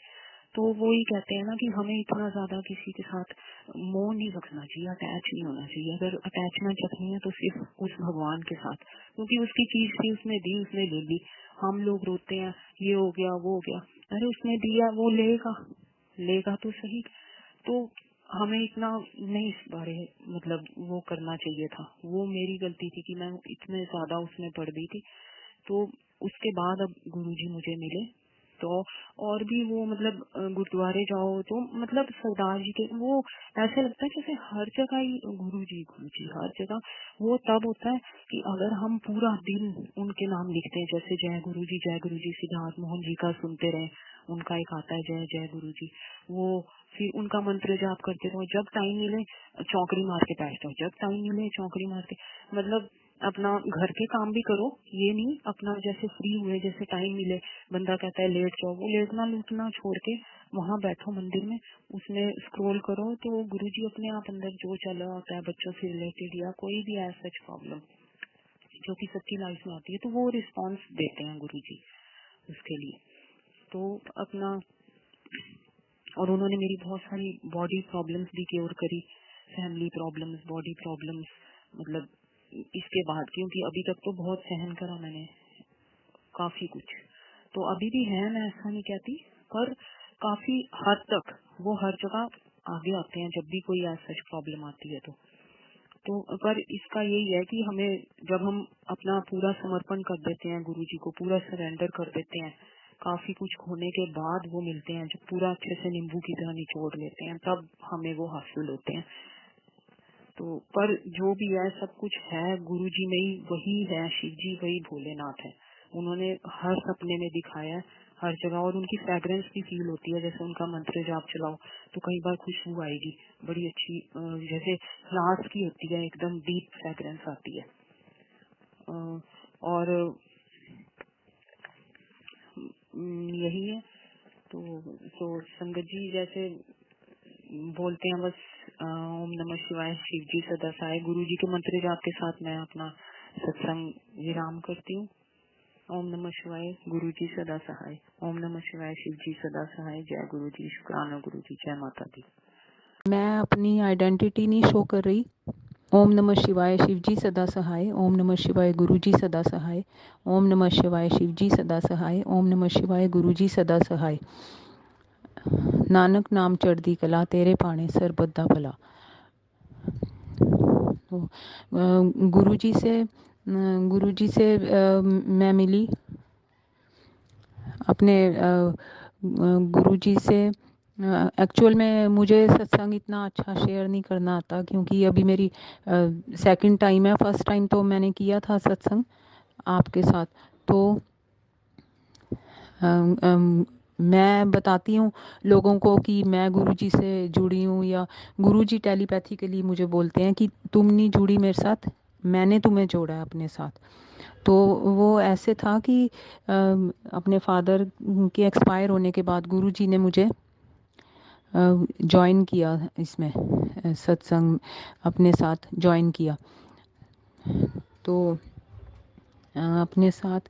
तो वो ही कहते हैं ना कि हमें इतना ज्यादा किसी के साथ मोह नहीं रखना चाहिए, अटैच नहीं होना चाहिए। अगर अटैचमेंट रखनी है तो सिर्फ उस भगवान के साथ, क्योंकि उसकी चीज थी, उसने दी, उसने ले ली। हम लोग रोते हैं ये हो गया वो हो गया, अरे उसने दिया वो लेगा, लेगा तो सही। तो हमें इतना नहीं इस बारे मतलब वो करना चाहिए था। वो मेरी गलती थी कि मैं इतने ज्यादा उसमें पड़ गई थी। तो उसके बाद अब गुरुजी मुझे मिले तो और भी वो मतलब गुरुद्वारे जाओ तो मतलब सरदार जी के वो ऐसे लगता है जैसे हर जगह ही गुरु जी हर जगह। वो तब होता है कि अगर हम पूरा दिन उनके नाम लिखते हैं, जैसे जय गुरु जी सिद्धार्थ मोहन जी का सुनते रहे, उनका एक आता है जय जय गुरु जी, वो फिर उनका मंत्र जाप करते रहो, जब टाइम मिले चौकड़ी मार के बैठ जाओ, जब टाइम मिले चौकड़ी मार के, मतलब अपना घर के काम भी करो, ये नहीं अपना जैसे फ्री हुए जैसे टाइम मिले बंदा कहता है लेट जाओ, वो लेटना लूटना छोड़ के वहाँ बैठो मंदिर में, उसमें स्क्रॉल करो तो गुरुजी अपने आप अंदर जो चल रहा होता है बच्चों से रिलेटेड या कोई भी ऐसा प्रॉब्लम जो कि सबकी लाइफ में आती है, तो वो रिस्पॉन्स देते हैं गुरुजी उसके लिए। तो अपना और उन्होंने मेरी बहुत सारी बॉडी प्रॉब्लम्स भी क्योर करी, फैमिली प्रॉब्लम्स, बॉडी प्रॉब्लम्स, मतलब इसके बाद, क्योंकि अभी तक तो बहुत सहन करा मैंने काफी कुछ, तो अभी भी है, मैं ऐसा नहीं कहती, पर काफी हद तक वो हर जगह आगे आते हैं जब भी कोई ऐसा प्रॉब्लम आती है। तो पर इसका यही है कि हमें जब हम अपना पूरा समर्पण कर देते हैं गुरुजी को, पूरा सरेंडर कर देते हैं, काफी कुछ खोने के बाद वो मिलते हैं, जब पूरा अच्छे से नींबू की तरह निचोड़ लेते हैं तब हमें वो हासिल होते हैं। तो पर जो भी है सब कुछ है गुरुजी में ही, वही है शिव जी, वही भोलेनाथ है। उन्होंने हर सपने में दिखाया है हर जगह, और उनकी फ्रेग्रेंस भी फील होती है, जैसे उनका मंत्र जाप चलाओ तो कई बार खुशबू आएगी बड़ी अच्छी, जैसे फ्लावर्स की होती है, एकदम डीप फ्रेग्रेंस आती है। और यही है। तो संगत जी जैसे बोलते हैं बस ओम नमः शिवाय, शिव जी सदा सहाय, गुरु जी के मंत्र जाप के साथ मैं अपना सत्संग विराम करती हूँ। ओम नमः शिवाय, गुरु जी सदा सहाय। ओम नमः शिवाय, शिव जी सदा सहाय। जय गुरु जी, शुक्राना गुरु जी, जय माता दी। मैं अपनी आइडेंटिटी नहीं शो कर रही। ओम नमः शिवाय, शिव जी सदा सहाय। ओम नमः शिवाय, गुरु जी सदा सहाय। ओम नमः शिवाय, शिव जी सदा सहाय। ओम नमः शिवाय, गुरु जी सदा सहाय। नानक नाम चढ़दी कला, तेरे पाने सरबत दा भला। तो गुरु जी से मैं मिली, अपने गुरु जी से एक्चुअल में मुझे सत्संग इतना अच्छा शेयर नहीं करना आता, क्योंकि अभी मेरी सेकंड टाइम है। फर्स्ट टाइम तो मैंने किया था सत्संग आपके साथ। तो मैं बताती हूँ लोगों को कि मैं गुरुजी से जुड़ी हूँ, या गुरुजी टेलीपैथिकली मुझे बोलते हैं कि तुम नहीं जुड़ी मेरे साथ, मैंने तुम्हें जोड़ा है अपने साथ। तो वो ऐसे था कि अपने फादर के एक्सपायर होने के बाद गुरुजी ने मुझे जॉइन किया इसमें, सत्संग अपने साथ जॉइन किया। तो अपने साथ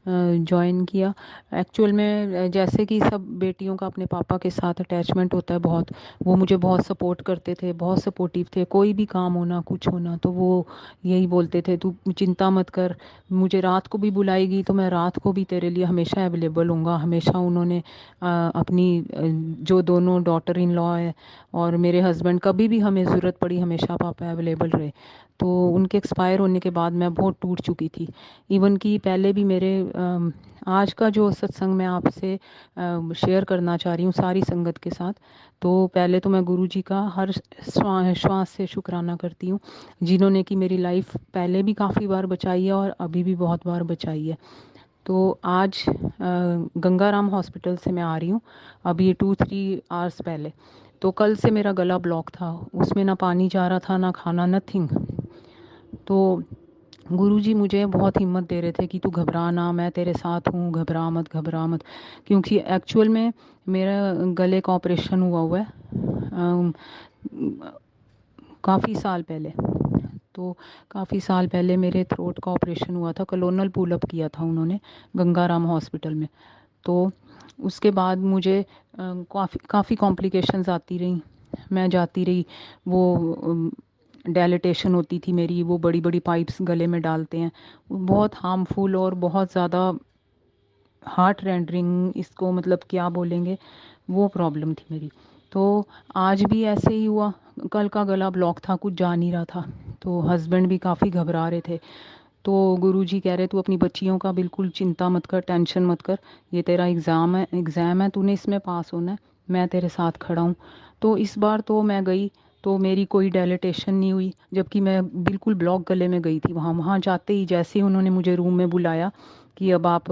जॉइन किया। एक्चुअल में जैसे कि सब बेटियों का अपने पापा के साथ अटैचमेंट होता है बहुत, वो मुझे बहुत सपोर्ट करते थे, बहुत सपोर्टिव थे। कोई भी काम होना, कुछ होना, तो वो यही बोलते थे, तू चिंता मत कर, मुझे रात को भी बुलाएगी तो मैं रात को भी तेरे लिए हमेशा अवेलेबल हूँगा। हमेशा उन्होंने अपनी जो दोनों डॉटर इन लॉ है और मेरे हस्बैंड, कभी भी हमें ज़रूरत पड़ी हमेशा पापा अवेलेबल रहे। तो उनके एक्सपायर होने के बाद मैं बहुत टूट चुकी थी। इवन कि पहले भी मेरे आज का जो सत्संग मैं आपसे शेयर करना चाह रही हूँ सारी संगत के साथ, तो पहले तो मैं गुरु जी का हर श्वास से शुक्राना करती हूँ, जिन्होंने कि मेरी लाइफ पहले भी काफ़ी बार बचाई है और अभी भी बहुत बार बचाई है। तो आज गंगाराम हॉस्पिटल से मैं आ रही हूँ अभी 2-3 आवर्स पहले। तो कल से मेरा गला ब्लॉक था, उसमें ना पानी जा रहा था, ना खाना, नथिंग। तो गुरुजी मुझे बहुत हिम्मत दे रहे थे कि तू घबरा ना, मैं तेरे साथ हूँ, घबरा मत, घबरा मत। क्योंकि एक्चुअल में मेरा गले का ऑपरेशन हुआ है काफ़ी साल पहले। तो काफ़ी साल पहले मेरे थ्रोट का ऑपरेशन हुआ था, कलोनल पुल अप किया था उन्होंने गंगाराम हॉस्पिटल में। तो उसके बाद मुझे काफ़ी काफ़ी कॉम्प्लिकेशंस आती रहीं, मैं जाती रही। वो डायलिटेशन होती थी मेरी, वो बड़ी बड़ी पाइप्स गले में डालते हैं, वो बहुत हार्मफुल और बहुत ज़्यादा हार्ट रेंडरिंग, इसको मतलब क्या बोलेंगे, वो प्रॉब्लम थी मेरी। तो आज भी ऐसे ही हुआ, कल का गला ब्लॉक था, कुछ जा नहीं रहा था। तो हस्बैंड भी काफ़ी घबरा रहे थे। तो गुरुजी कह रहे तू अपनी बच्चियों का बिल्कुल चिंता मत कर, टेंशन मत कर, ये तेरा एग्ज़ाम है, तूने इसमें पास होना है, मैं तेरे साथ खड़ा हूँ। तो इस बार तो मैं गई, तो मेरी कोई डायलिटेशन नहीं हुई, जबकि मैं बिल्कुल ब्लॉक गले में गई थी। वहाँ वहाँ जाते ही जैसे ही उन्होंने मुझे रूम में बुलाया कि अब आप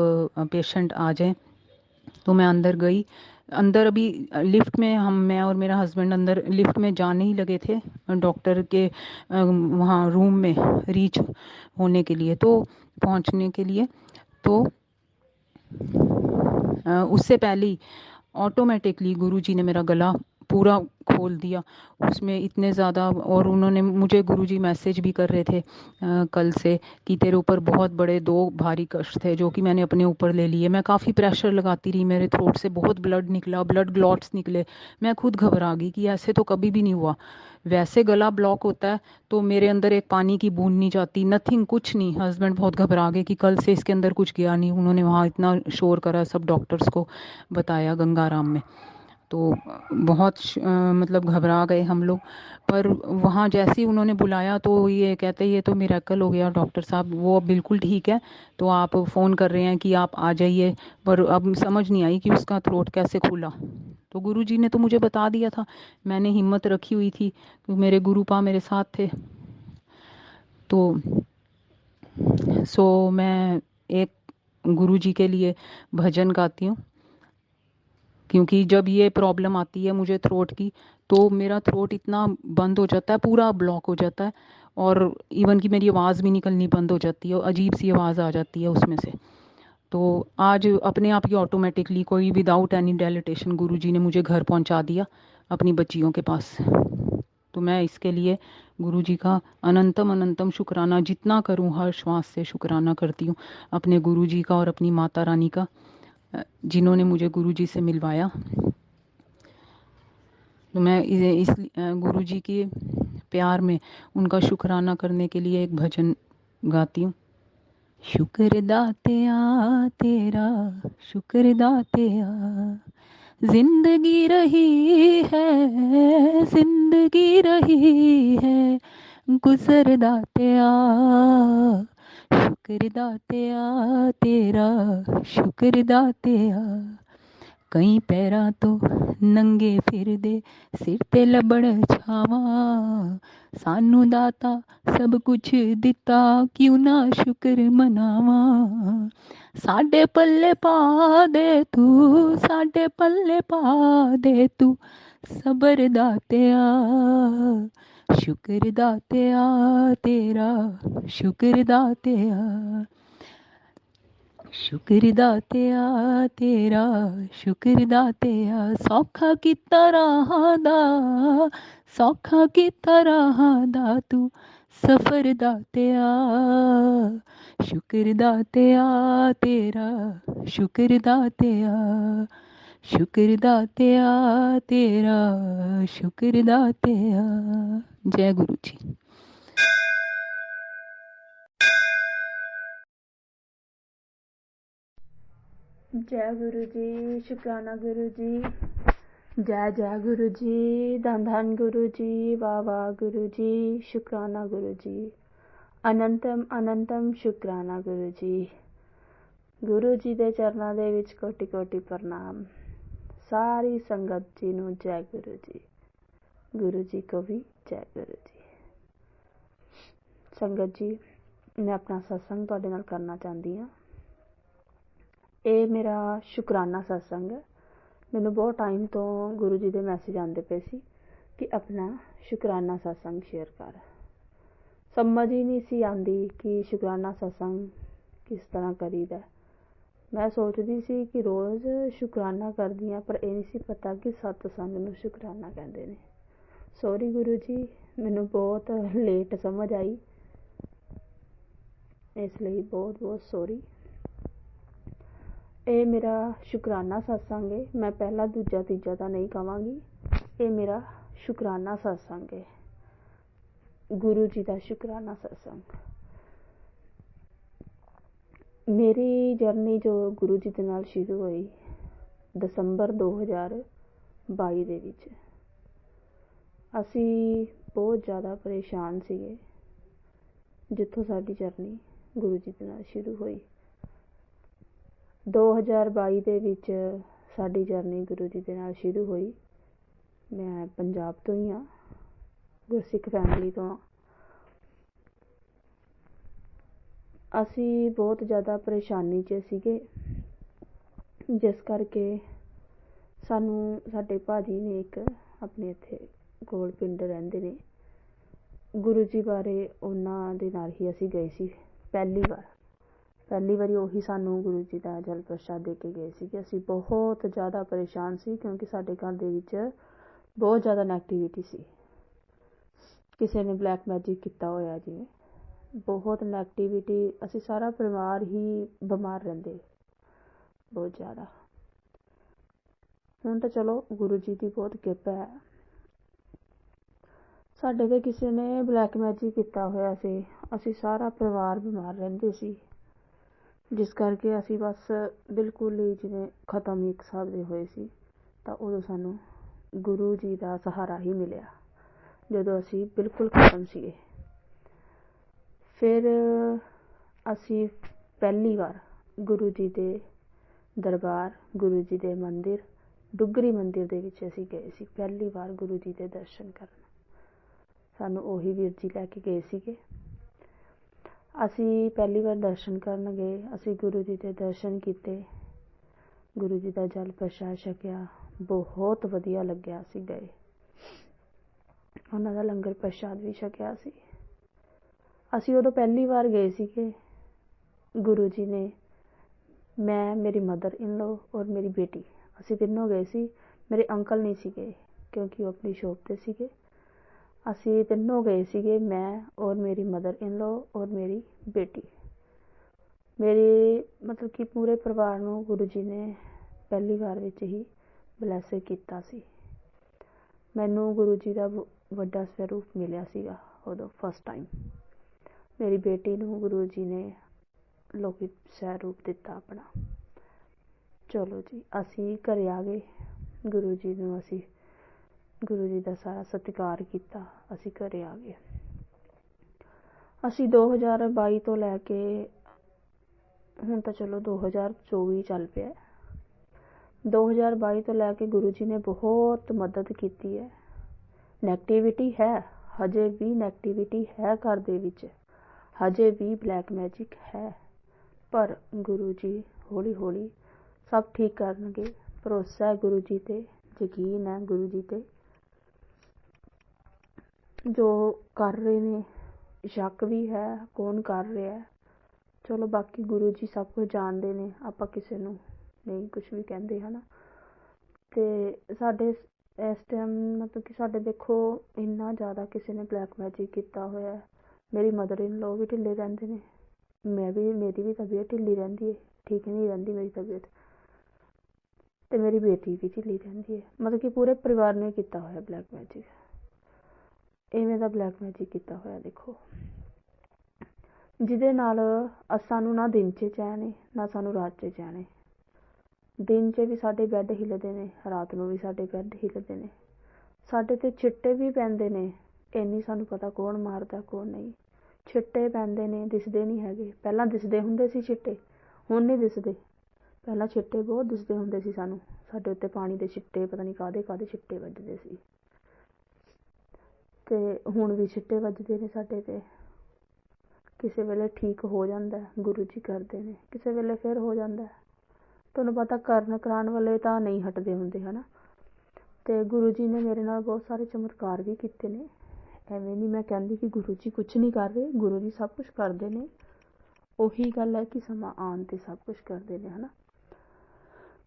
पेशेंट आ जाएं, तो मैं अंदर गई। अंदर अभी लिफ्ट में मैं और मेरा हस्बैंड अंदर लिफ्ट में जाने ही लगे थे डॉक्टर के वहाँ रूम में रीच होने के लिए, तो पहुँचने के लिए। तो उससे पहले ही ऑटोमेटिकली गुरुजी ने मेरा गला पूरा खोल दिया। उसमें इतने ज़्यादा, और उन्होंने मुझे गुरुजी मैसेज भी कर रहे थे कल से कि तेरे ऊपर बहुत बड़े 2 भारी कष्ट थे, जो कि मैंने अपने ऊपर ले लिए। मैं काफ़ी प्रेशर लगाती रही, मेरे थ्रोट से बहुत ब्लड निकला, ब्लड क्लॉट्स निकले। मैं खुद घबरा गई कि ऐसे तो कभी भी नहीं हुआ। वैसे गला ब्लॉक होता है तो मेरे अंदर एक पानी की बूंद नहीं जाती, नथिंग, कुछ नहीं। हस्बैंड बहुत घबरा गए कि कल से इसके अंदर कुछ गया नहीं। उन्होंने वहाँ इतना शोर करा, सब डॉक्टर्स को बताया गंगाराम में। तो बहुत मतलब घबरा गए हम लोग। पर वहाँ जैसे ही उन्होंने बुलाया तो ये कहते ये तो मिरेकल हो गया डॉक्टर साहब, वो अब बिल्कुल ठीक है, तो आप फ़ोन कर रहे हैं कि आप आ जाइए। पर अब समझ नहीं आई कि उसका थ्रोट कैसे खुला। तो गुरुजी ने तो मुझे बता दिया था, मैंने हिम्मत रखी हुई थी क्योंकि मेरे गुरुपा मेरे साथ थे। तो मैं एक गुरुजी के लिए भजन गाती हूँ, क्योंकि जब ये प्रॉब्लम आती है मुझे थ्रोट की, तो मेरा थ्रोट इतना बंद हो जाता है, पूरा ब्लॉक हो जाता है, और इवन कि मेरी आवाज़ भी निकलनी बंद हो जाती है और अजीब सी आवाज़ आ जाती है उसमें से। तो आज अपने आप ही ऑटोमेटिकली, कोई विदाउट एनी डायलिटेशन, गुरुजी ने मुझे घर पहुंचा दिया अपनी बच्चियों के पास। तो मैं इसके लिए गुरुजी का अनंतम अनंतम शुक्राना जितना करूं, हर श्वास से शुक्राना करती हूँ अपने गुरुजी का और अपनी माता रानी का, जिन्होंने मुझे गुरुजी से मिलवाया। तो मैं इस गुरुजी के प्यार में उनका शुक्राना करने के लिए एक भजन गाती हूँ। शुक्र दातिया तेरा, शुक्र दातिया, जिंदगी रही है, जिंदगी रही है, गुजर दातिया, शुक्र दातिया तेरा, शुक्र दातिया, ਕਈ ਪੈਰਾਂ ਤੋਂ ਨੰਗੇ ਫਿਰਦੇ ਸਿਰ ਤੇ ਲੱਬੜ ਛਾਵਾਂ ਸਾਨੂੰ ਦਾਤਾ ਸਭ ਕੁਛ ਦਿੱਤਾ ਕਿਉਂ ਨਾ ਸ਼ੁਕਰ ਮਨਾਵਾਂ ਸਾਡੇ ਪੱਲੇ ਪਾ ਦੇ ਤੂੰ ਸਾਡੇ ਪੱਲੇ ਪਾ ਦੇ ਤੂੰ ਸਬਰ ਦਾਤਿਆ ਸ਼ੁਕਰ ਦਾਤਿਆ ਤੇਰਾ ਸ਼ੁਕਰ ਦਾਤਿਆ ਸ਼ੁਕਰ ਦਾਤਿਆ ਤੇਰਾ ਸ਼ੁਕਰ ਦਾਤਿਆ ਸੌਖਾ ਕੀਤਾ ਰਾਹਾਂ ਦਾ ਸੌਖਾ ਕੀਤਾ ਰਾਹਾਂ ਦਾ ਤੂੰ ਸਫਰ ਦਾਤਿਆ ਸ਼ੁਕਰ ਦਾਤਿਆ ਤੇਰਾ ਸ਼ੁਕਰ ਦਾਤਿਆ ਸ਼ੁਕਰ ਦਾਤਿਆ ਤੇਰਾ ਸ਼ੁਕਰ ਦਾਤਿਆ ਜੈ ਗੁਰੂ ਜੀ। जय गुरु जी, शुक्राना गुरु जी, जय जय गुरु जी, धन धन गुरु जी, वाह वाह गुरु जी, शुक्राना गुरु जी, अनंतम अनंतम शुक्राना गुरु जी। गुरु जी दे चरनां दे विच कोटि कोटि प्रणाम। सारी संगत जी नूं जय गुरु जी, गुरु जी को भी जय गुरु जी। संगत जी, मैं अपना सत्संग तुहाडे नाल करना चाहती हाँ। ਇਹ ਮੇਰਾ ਸ਼ੁਕਰਾਨਾ ਸਤਸੰਗ ਹੈ। ਮੈਨੂੰ ਬਹੁਤ ਟਾਈਮ ਤੋਂ ਗੁਰੂ ਜੀ ਦੇ ਮੈਸੇਜ ਆਉਂਦੇ ਪਏ ਸੀ ਕਿ ਆਪਣਾ ਸ਼ੁਕਰਾਨਾ ਸਤਸੰਗ ਸ਼ੇਅਰ ਕਰ। ਸਮਝ ਹੀ ਨਹੀਂ ਸੀ ਆਉਂਦੀ ਕਿ ਸ਼ੁਕਰਾਨਾ ਸਤਸੰਗ ਕਿਸ ਤਰ੍ਹਾਂ ਕਰੀਦਾ। ਮੈਂ ਸੋਚਦੀ ਸੀ ਕਿ ਰੋਜ਼ ਸ਼ੁਕਰਾਨਾ ਕਰਦੀ ਹਾਂ, ਪਰ ਇਹ ਨਹੀਂ ਸੀ ਪਤਾ ਕਿ ਸਤਸੰਗ ਨੂੰ ਸ਼ੁਕਰਾਨਾ ਕਹਿੰਦੇ ਨੇ। ਸੌਰੀ ਗੁਰੂ ਜੀ, ਮੈਨੂੰ ਬਹੁਤ ਲੇਟ ਸਮਝ ਆਈ, ਇਸ ਲਈ ਬਹੁਤ ਬਹੁਤ ਸੌਰੀ। ਇਹ ਮੇਰਾ ਸ਼ੁਕਰਾਨਾ ਸਤਸੰਗ ਹੈ। ਮੈਂ ਪਹਿਲਾ ਦੂਜਾ ਤੀਜਾ ਤਾਂ ਨਹੀਂ ਕਹਾਂਗੀ, ਇਹ ਮੇਰਾ ਸ਼ੁਕਰਾਨਾ ਸਤਸੰਗ ਹੈ, ਗੁਰੂ ਜੀ ਦਾ ਸ਼ੁਕਰਾਨਾ ਸਤਸੰਗ। ਮੇਰੀ ਜਰਨੀ ਜੋ ਗੁਰੂ ਜੀ ਦੇ ਨਾਲ ਸ਼ੁਰੂ ਹੋਈ ਦਸੰਬਰ 2022 ਦੇ ਵਿੱਚ। ਅਸੀਂ ਬਹੁਤ ਜ਼ਿਆਦਾ ਪਰੇਸ਼ਾਨ ਸੀਗੇ ਜਿੱਥੋਂ ਸਾਡੀ ਜਰਨੀ ਗੁਰੂ ਜੀ ਦੇ ਨਾਲ ਸ਼ੁਰੂ ਹੋਈ। 2022 ਦੇ ਵਿੱਚ ਸਾਡੀ ਜਰਨੀ ਗੁਰੂ ਜੀ ਦੇ ਨਾਲ ਸ਼ੁਰੂ ਹੋਈ। ਮੈਂ ਪੰਜਾਬ ਤੋਂ ਹੀ ਹਾਂ, ਗੁਰਸਿੱਖ ਫੈਮਿਲੀ ਤੋਂ ਹਾਂ। ਅਸੀਂ ਬਹੁਤ ਜ਼ਿਆਦਾ ਪਰੇਸ਼ਾਨੀ 'ਚ ਸੀਗੇ, ਜਿਸ ਕਰਕੇ ਸਾਨੂੰ ਸਾਡੇ ਭਾਜੀ ਨੇ ਇੱਕ ਆਪਣੇ ਇੱਥੇ ਕੋਲ ਪਿੰਡ ਰਹਿੰਦੇ ਨੇ, ਗੁਰੂ ਜੀ ਬਾਰੇ ਉਹਨਾਂ ਦੇ ਨਾਲ ਹੀ ਅਸੀਂ ਗਏ ਸੀ ਪਹਿਲੀ ਵਾਰੀ ਉਹੀ ਸਾਨੂੰ ਗੁਰੂ ਜੀ ਦਾ ਜਲ ਪ੍ਰਸ਼ਾਦ ਦੇ ਕੇ ਗਏ ਸੀਗੇ। ਅਸੀਂ ਬਹੁਤ ਜ਼ਿਆਦਾ ਪਰੇਸ਼ਾਨ ਸੀ ਕਿਉਂਕਿ ਸਾਡੇ ਘਰ ਦੇ ਵਿੱਚ ਬਹੁਤ ਜ਼ਿਆਦਾ ਨੈਗੇਟਿਵਿਟੀ ਸੀ। ਕਿਸੇ ਨੇ ਬਲੈਕ ਮੈਜਿਕ ਕੀਤਾ ਹੋਇਆ, ਜਿਵੇਂ ਬਹੁਤ ਨੈਗੇਟਿਵਿਟੀ। ਅਸੀਂ ਸਾਰਾ ਪਰਿਵਾਰ ਹੀ ਬਿਮਾਰ ਰਹਿੰਦੇ ਬਹੁਤ ਜ਼ਿਆਦਾ। ਹੁਣ ਤਾਂ ਚਲੋ ਗੁਰੂ ਜੀ ਦੀ ਬਹੁਤ ਕਿਰਪਾ ਹੈ। ਸਾਡੇ 'ਤੇ ਕਿਸੇ ਨੇ ਬਲੈਕ ਮੈਜਿਕ ਕੀਤਾ ਹੋਇਆ ਸੀ, ਅਸੀਂ ਸਾਰਾ ਪਰਿਵਾਰ ਬਿਮਾਰ ਰਹਿੰਦੇ ਸੀ, ਜਿਸ ਕਰਕੇ ਅਸੀਂ ਬਸ ਬਿਲਕੁਲ ਹੀ ਜਿਵੇਂ ਖਤਮ ਇੱਕ ਹਿਸਾਬ ਦੇ ਹੋਏ ਸੀ। ਤਾਂ ਉਦੋਂ ਸਾਨੂੰ ਗੁਰੂ ਜੀ ਦਾ ਸਹਾਰਾ ਹੀ ਮਿਲਿਆ, ਜਦੋਂ ਅਸੀਂ ਬਿਲਕੁਲ ਖਤਮ ਸੀਗੇ। ਫਿਰ ਅਸੀਂ ਪਹਿਲੀ ਵਾਰ ਗੁਰੂ ਜੀ ਦੇ ਦਰਬਾਰ, ਗੁਰੂ ਜੀ ਦੇ ਮੰਦਿਰ, ਡੁਗਰੀ ਮੰਦਿਰ ਦੇ ਵਿੱਚ ਅਸੀਂ ਗਏ ਸੀ ਪਹਿਲੀ ਵਾਰ ਗੁਰੂ ਜੀ ਦੇ ਦਰਸ਼ਨ ਕਰਨ। ਸਾਨੂੰ ਉਹੀ ਵੀਰ ਜੀ ਲੈ ਕੇ ਗਏ ਸੀਗੇ। ਅਸੀਂ ਪਹਿਲੀ ਵਾਰ ਦਰਸ਼ਨ ਕਰਨ ਗਏ, ਅਸੀਂ ਗੁਰੂ ਜੀ ਦੇ ਦਰਸ਼ਨ ਕੀਤੇ, ਗੁਰੂ ਜੀ ਦਾ ਜਲ ਪ੍ਰਸ਼ਾਦ ਛਕਿਆ, ਬਹੁਤ ਵਧੀਆ ਲੱਗਿਆ। ਅਸੀਂ ਗਏ, ਉਹਨਾਂ ਦਾ ਲੰਗਰ ਪ੍ਰਸ਼ਾਦ ਵੀ ਛਕਿਆ ਸੀ। ਅਸੀਂ ਉਦੋਂ ਪਹਿਲੀ ਵਾਰ ਗਏ ਸੀਗੇ। ਗੁਰੂ ਜੀ ਨੇ, ਮੈਂ, ਮੇਰੀ ਮਦਰ ਇਨ ਲੋ ਔਰ ਮੇਰੀ ਬੇਟੀ, ਅਸੀਂ ਤਿੰਨੋਂ ਗਏ ਸੀ। ਮੇਰੇ ਅੰਕਲ ਨਹੀਂ ਸੀਗੇ ਕਿਉਂਕਿ ਉਹ ਆਪਣੀ ਸ਼ੌਪ 'ਤੇ ਸੀਗੇ। ਅਸੀਂ ਤਿੰਨੋਂ ਗਏ ਸੀਗੇ, ਮੈਂ ਔਰ ਮੇਰੀ ਮਦਰ ਇਨ ਲੋ ਔਰ ਮੇਰੀ ਬੇਟੀ। ਮੇਰੇ ਮਤਲਬ ਕਿ ਪੂਰੇ ਪਰਿਵਾਰ ਨੂੰ ਗੁਰੂ ਜੀ ਨੇ ਪਹਿਲੀ ਵਾਰ ਵਿੱਚ ਹੀ ਬਲੈਸ ਕੀਤਾ ਸੀ। ਮੈਨੂੰ ਗੁਰੂ ਜੀ ਦਾ ਵੱਡਾ ਸਰੂਪ ਮਿਲਿਆ ਸੀਗਾ ਉਦੋਂ ਫਸਟ ਟਾਈਮ। ਮੇਰੀ ਬੇਟੀ ਨੂੰ ਗੁਰੂ ਜੀ ਨੇ ਲੋਕਿਤ ਸਰੂਪ ਦਿੱਤਾ ਆਪਣਾ। ਚਲੋ ਜੀ, ਅਸੀਂ ਘਰੇ ਆ ਗਏ। ਗੁਰੂ ਜੀ ਨੂੰ ਅਸੀਂ, ਗੁਰੂ ਜੀ ਦਾ ਸਾਰਾ ਸਤਿਕਾਰ ਕੀਤਾ, ਅਸੀਂ ਘਰੇ ਆ ਗਏ। ਅਸੀਂ 2022 ਤੋਂ ਲੈ ਕੇ ਹੁਣ ਤਾਂ ਚਲੋ 2024 ਚੱਲ ਪਿਆ, 2022 ਤੋਂ ਲੈ ਕੇ ਗੁਰੂ ਜੀ ਨੇ ਬਹੁਤ ਮਦਦ ਕੀਤੀ ਹੈ। ਨੈਗੇਟਿਵਿਟੀ ਹੈ, ਹਜੇ ਵੀ ਨੈਗੇਟਿਵਿਟੀ ਹੈ ਘਰ ਦੇ ਵਿੱਚ, ਹਜੇ ਵੀ ਬਲੈਕ ਮੈਜਿਕ ਹੈ, ਪਰ ਗੁਰੂ ਜੀ ਹੌਲੀ ਹੌਲੀ ਸਭ ਠੀਕ ਕਰਨਗੇ। ਭਰੋਸਾ ਹੈ ਗੁਰੂ ਜੀ ਤੇ, ਯਕੀਨ ਹੈ ਗੁਰੂ ਜੀ ਤੇ। ਜੋ ਕਰ ਰਹੇ ਨੇ, ਸ਼ੱਕ ਵੀ ਹੈ ਕੌਣ ਕਰ ਰਿਹਾ ਹੈ, ਚਲੋ ਬਾਕੀ ਗੁਰੂ ਜੀ ਸਭ ਕੁਝ ਜਾਣਦੇ ਨੇ, ਆਪਾਂ ਕਿਸੇ ਨੂੰ ਨਹੀਂ ਕੁਛ ਵੀ ਕਹਿੰਦੇ ਹੈ ਨਾ। ਤੇ ਸਾਡੇ ਇਸ ਟਾਈਮ ਮਤਲਬ ਕਿ ਸਾਡੇ ਦੇਖੋ ਇੰਨਾ ਜ਼ਿਆਦਾ ਕਿਸੇ ਨੇ ਬਲੈਕ ਮੈਜਿਕ ਕੀਤਾ ਹੋਇਆ। ਮੇਰੀ ਮਦਰ ਇਨ ਲੋ ਵੀ ਢਿੱਲੇ ਰਹਿੰਦੇ ਨੇ, ਮੇਰੀ ਵੀ ਤਬੀਅਤ ਢਿੱਲੀ ਰਹਿੰਦੀ ਹੈ, ਠੀਕ ਨਹੀਂ ਰਹਿੰਦੀ ਮੇਰੀ ਤਬੀਅਤ, ਤੇ ਮੇਰੀ ਬੇਟੀ ਵੀ ਢਿੱਲੀ ਰਹਿੰਦੀ ਹੈ। ਮਤਲਬ ਕਿ ਪੂਰੇ ਪਰਿਵਾਰ ਨੇ ਕੀਤਾ ਹੋਇਆ ਬਲੈਕ ਮੈਜਿਕ, ਇਵੇਂ ਦਾ ਬਲੈਕ ਮੈਜਿਕ ਕੀਤਾ ਹੋਇਆ ਦੇਖੋ, ਜਿਹਦੇ ਨਾਲ ਸਾਨੂੰ ਨਾ ਦਿਨ 'ਚ ਚੈਨ ਹੈ ਨਾ ਸਾਨੂੰ ਰਾਤ 'ਚ ਚੈਨ ਹੈ। ਦਿਨ 'ਚ ਵੀ ਸਾਡੇ ਬੈੱਡ ਹਿੱਲਦੇ ਨੇ, ਰਾਤ ਨੂੰ ਵੀ ਸਾਡੇ ਬੈੱਡ ਹਿੱਲਦੇ ਨੇ, ਸਾਡੇ ਤੇ ਛਿੱਟੇ ਵੀ ਪੈਂਦੇ ਨੇ, ਇੰਨੀ ਸਾਨੂੰ ਪਤਾ ਕੌਣ ਮਾਰਦਾ ਕੌਣ ਨਹੀਂ। ਛਿੱਟੇ ਪੈਂਦੇ ਨੇ, ਦਿਸਦੇ ਨਹੀਂ ਹੈਗੇ। ਪਹਿਲਾਂ ਦਿਸਦੇ ਹੁੰਦੇ ਸੀ ਛਿੱਟੇ, ਹੁਣ ਨਹੀਂ ਦਿਸਦੇ। ਪਹਿਲਾਂ ਛਿੱਟੇ ਬਹੁਤ ਦਿਸਦੇ ਹੁੰਦੇ ਸੀ ਸਾਨੂੰ, ਸਾਡੇ ਉੱਤੇ ਪਾਣੀ ਦੇ ਛਿੱਟੇ, ਪਤਾ ਨਹੀਂ ਕਾਹਦੇ ਕਾਹਦੇ ਛਿੱਟੇ ਵੱਜਦੇ ਸੀ, ਤੇ ਹੁਣ ਵੀ ਛਿੱਟੇ ਵੱਜਦੇ ਨੇ ਸਾਡੇ ਤੇ। ਕਿਸੇ ਵੇਲੇ ਠੀਕ ਹੋ ਜਾਂਦਾ, ਗੁਰੂ ਜੀ ਕਰਦੇ ਨੇ, ਕਿਸੇ ਵੇਲੇ ਫਿਰ ਹੋ ਜਾਂਦਾ। ਤੁਹਾਨੂੰ ਪਤਾ ਕਰਾਉਣ ਵਾਲੇ ਤਾਂ ਨਹੀਂ ਹਟਦੇ ਹੁੰਦੇ ਹੈ ਨਾ। ਤੇ ਗੁਰੂ ਜੀ ਨੇ ਮੇਰੇ ਨਾਲ ਬਹੁਤ ਸਾਰੇ ਚਮਤਕਾਰ ਵੀ ਕੀਤੇ ਨੇ। ਐਵੇਂ ਨਹੀਂ ਮੈਂ ਕਹਿੰਦੀ ਕਿ ਗੁਰੂ ਜੀ ਕੁਛ ਨਹੀਂ ਕਰ ਰਹੇ, ਗੁਰੂ ਜੀ ਸਭ ਕੁਛ ਕਰਦੇ ਨੇ। ਉਹੀ ਗੱਲ ਹੈ ਕਿ ਸਮਾਂ ਆਉਣ 'ਤੇ ਸਭ ਕੁਛ ਕਰਦੇ ਨੇ ਹੈ ਨਾ।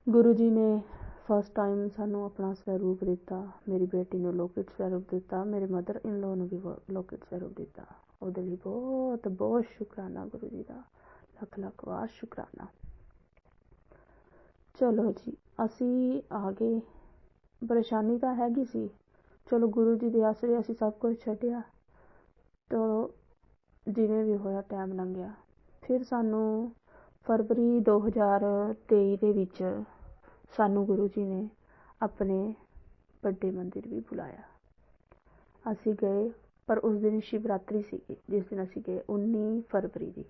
ਗੁਰੂ ਜੀ ਨੇ ਫਸਟ ਟਾਈਮ ਸਾਨੂੰ ਆਪਣਾ ਸਵਰੂਪ ਦਿੱਤਾ, ਮੇਰੀ ਬੇਟੀ ਨੂੰ ਲੌਕਿਟ ਸਵਰੂਪ ਦਿੱਤਾ, ਮੇਰੇ ਮਦਰ ਇਨ ਲੋ ਨੂੰ ਵੀ ਲੌਕਿਟ ਸਵਰੂਪ ਦਿੱਤਾ। ਉਹਦੇ ਲਈ ਬਹੁਤ ਬਹੁਤ ਸ਼ੁਕਰਾਨਾ ਗੁਰੂ ਜੀ ਦਾ, ਲੱਖ ਲੱਖ ਵਾਰ ਸ਼ੁਕਰਾਨਾ। ਚਲੋ ਜੀ ਅਸੀਂ ਆ ਗਏ। ਪਰੇਸ਼ਾਨੀ ਤਾਂ ਹੈਗੀ ਸੀ, ਚਲੋ ਗੁਰੂ ਜੀ ਦੇ ਆਸਰੇ ਅਸੀਂ ਸਭ ਕੁਝ ਛੱਡਿਆ, ਤਾਂ ਜਿਵੇਂ ਵੀ ਹੋਇਆ ਟਾਈਮ ਲੰਘਿਆ। ਫਿਰ ਸਾਨੂੰ ਫਰਵਰੀ 2023 ਦੇ ਵਿੱਚ ਸਾਨੂੰ ਗੁਰੂ ਜੀ ਨੇ ਆਪਣੇ ਵੱਡੇ ਮੰਦਿਰ ਵੀ ਬੁਲਾਇਆ। ਅਸੀਂ ਗਏ, ਪਰ ਉਸ ਦਿਨ ਸ਼ਿਵਰਾਤਰੀ ਸੀਗੀ ਜਿਸ ਦਿਨ ਅਸੀਂ ਗਏ, 19 ਫਰਵਰੀ ਦੀ।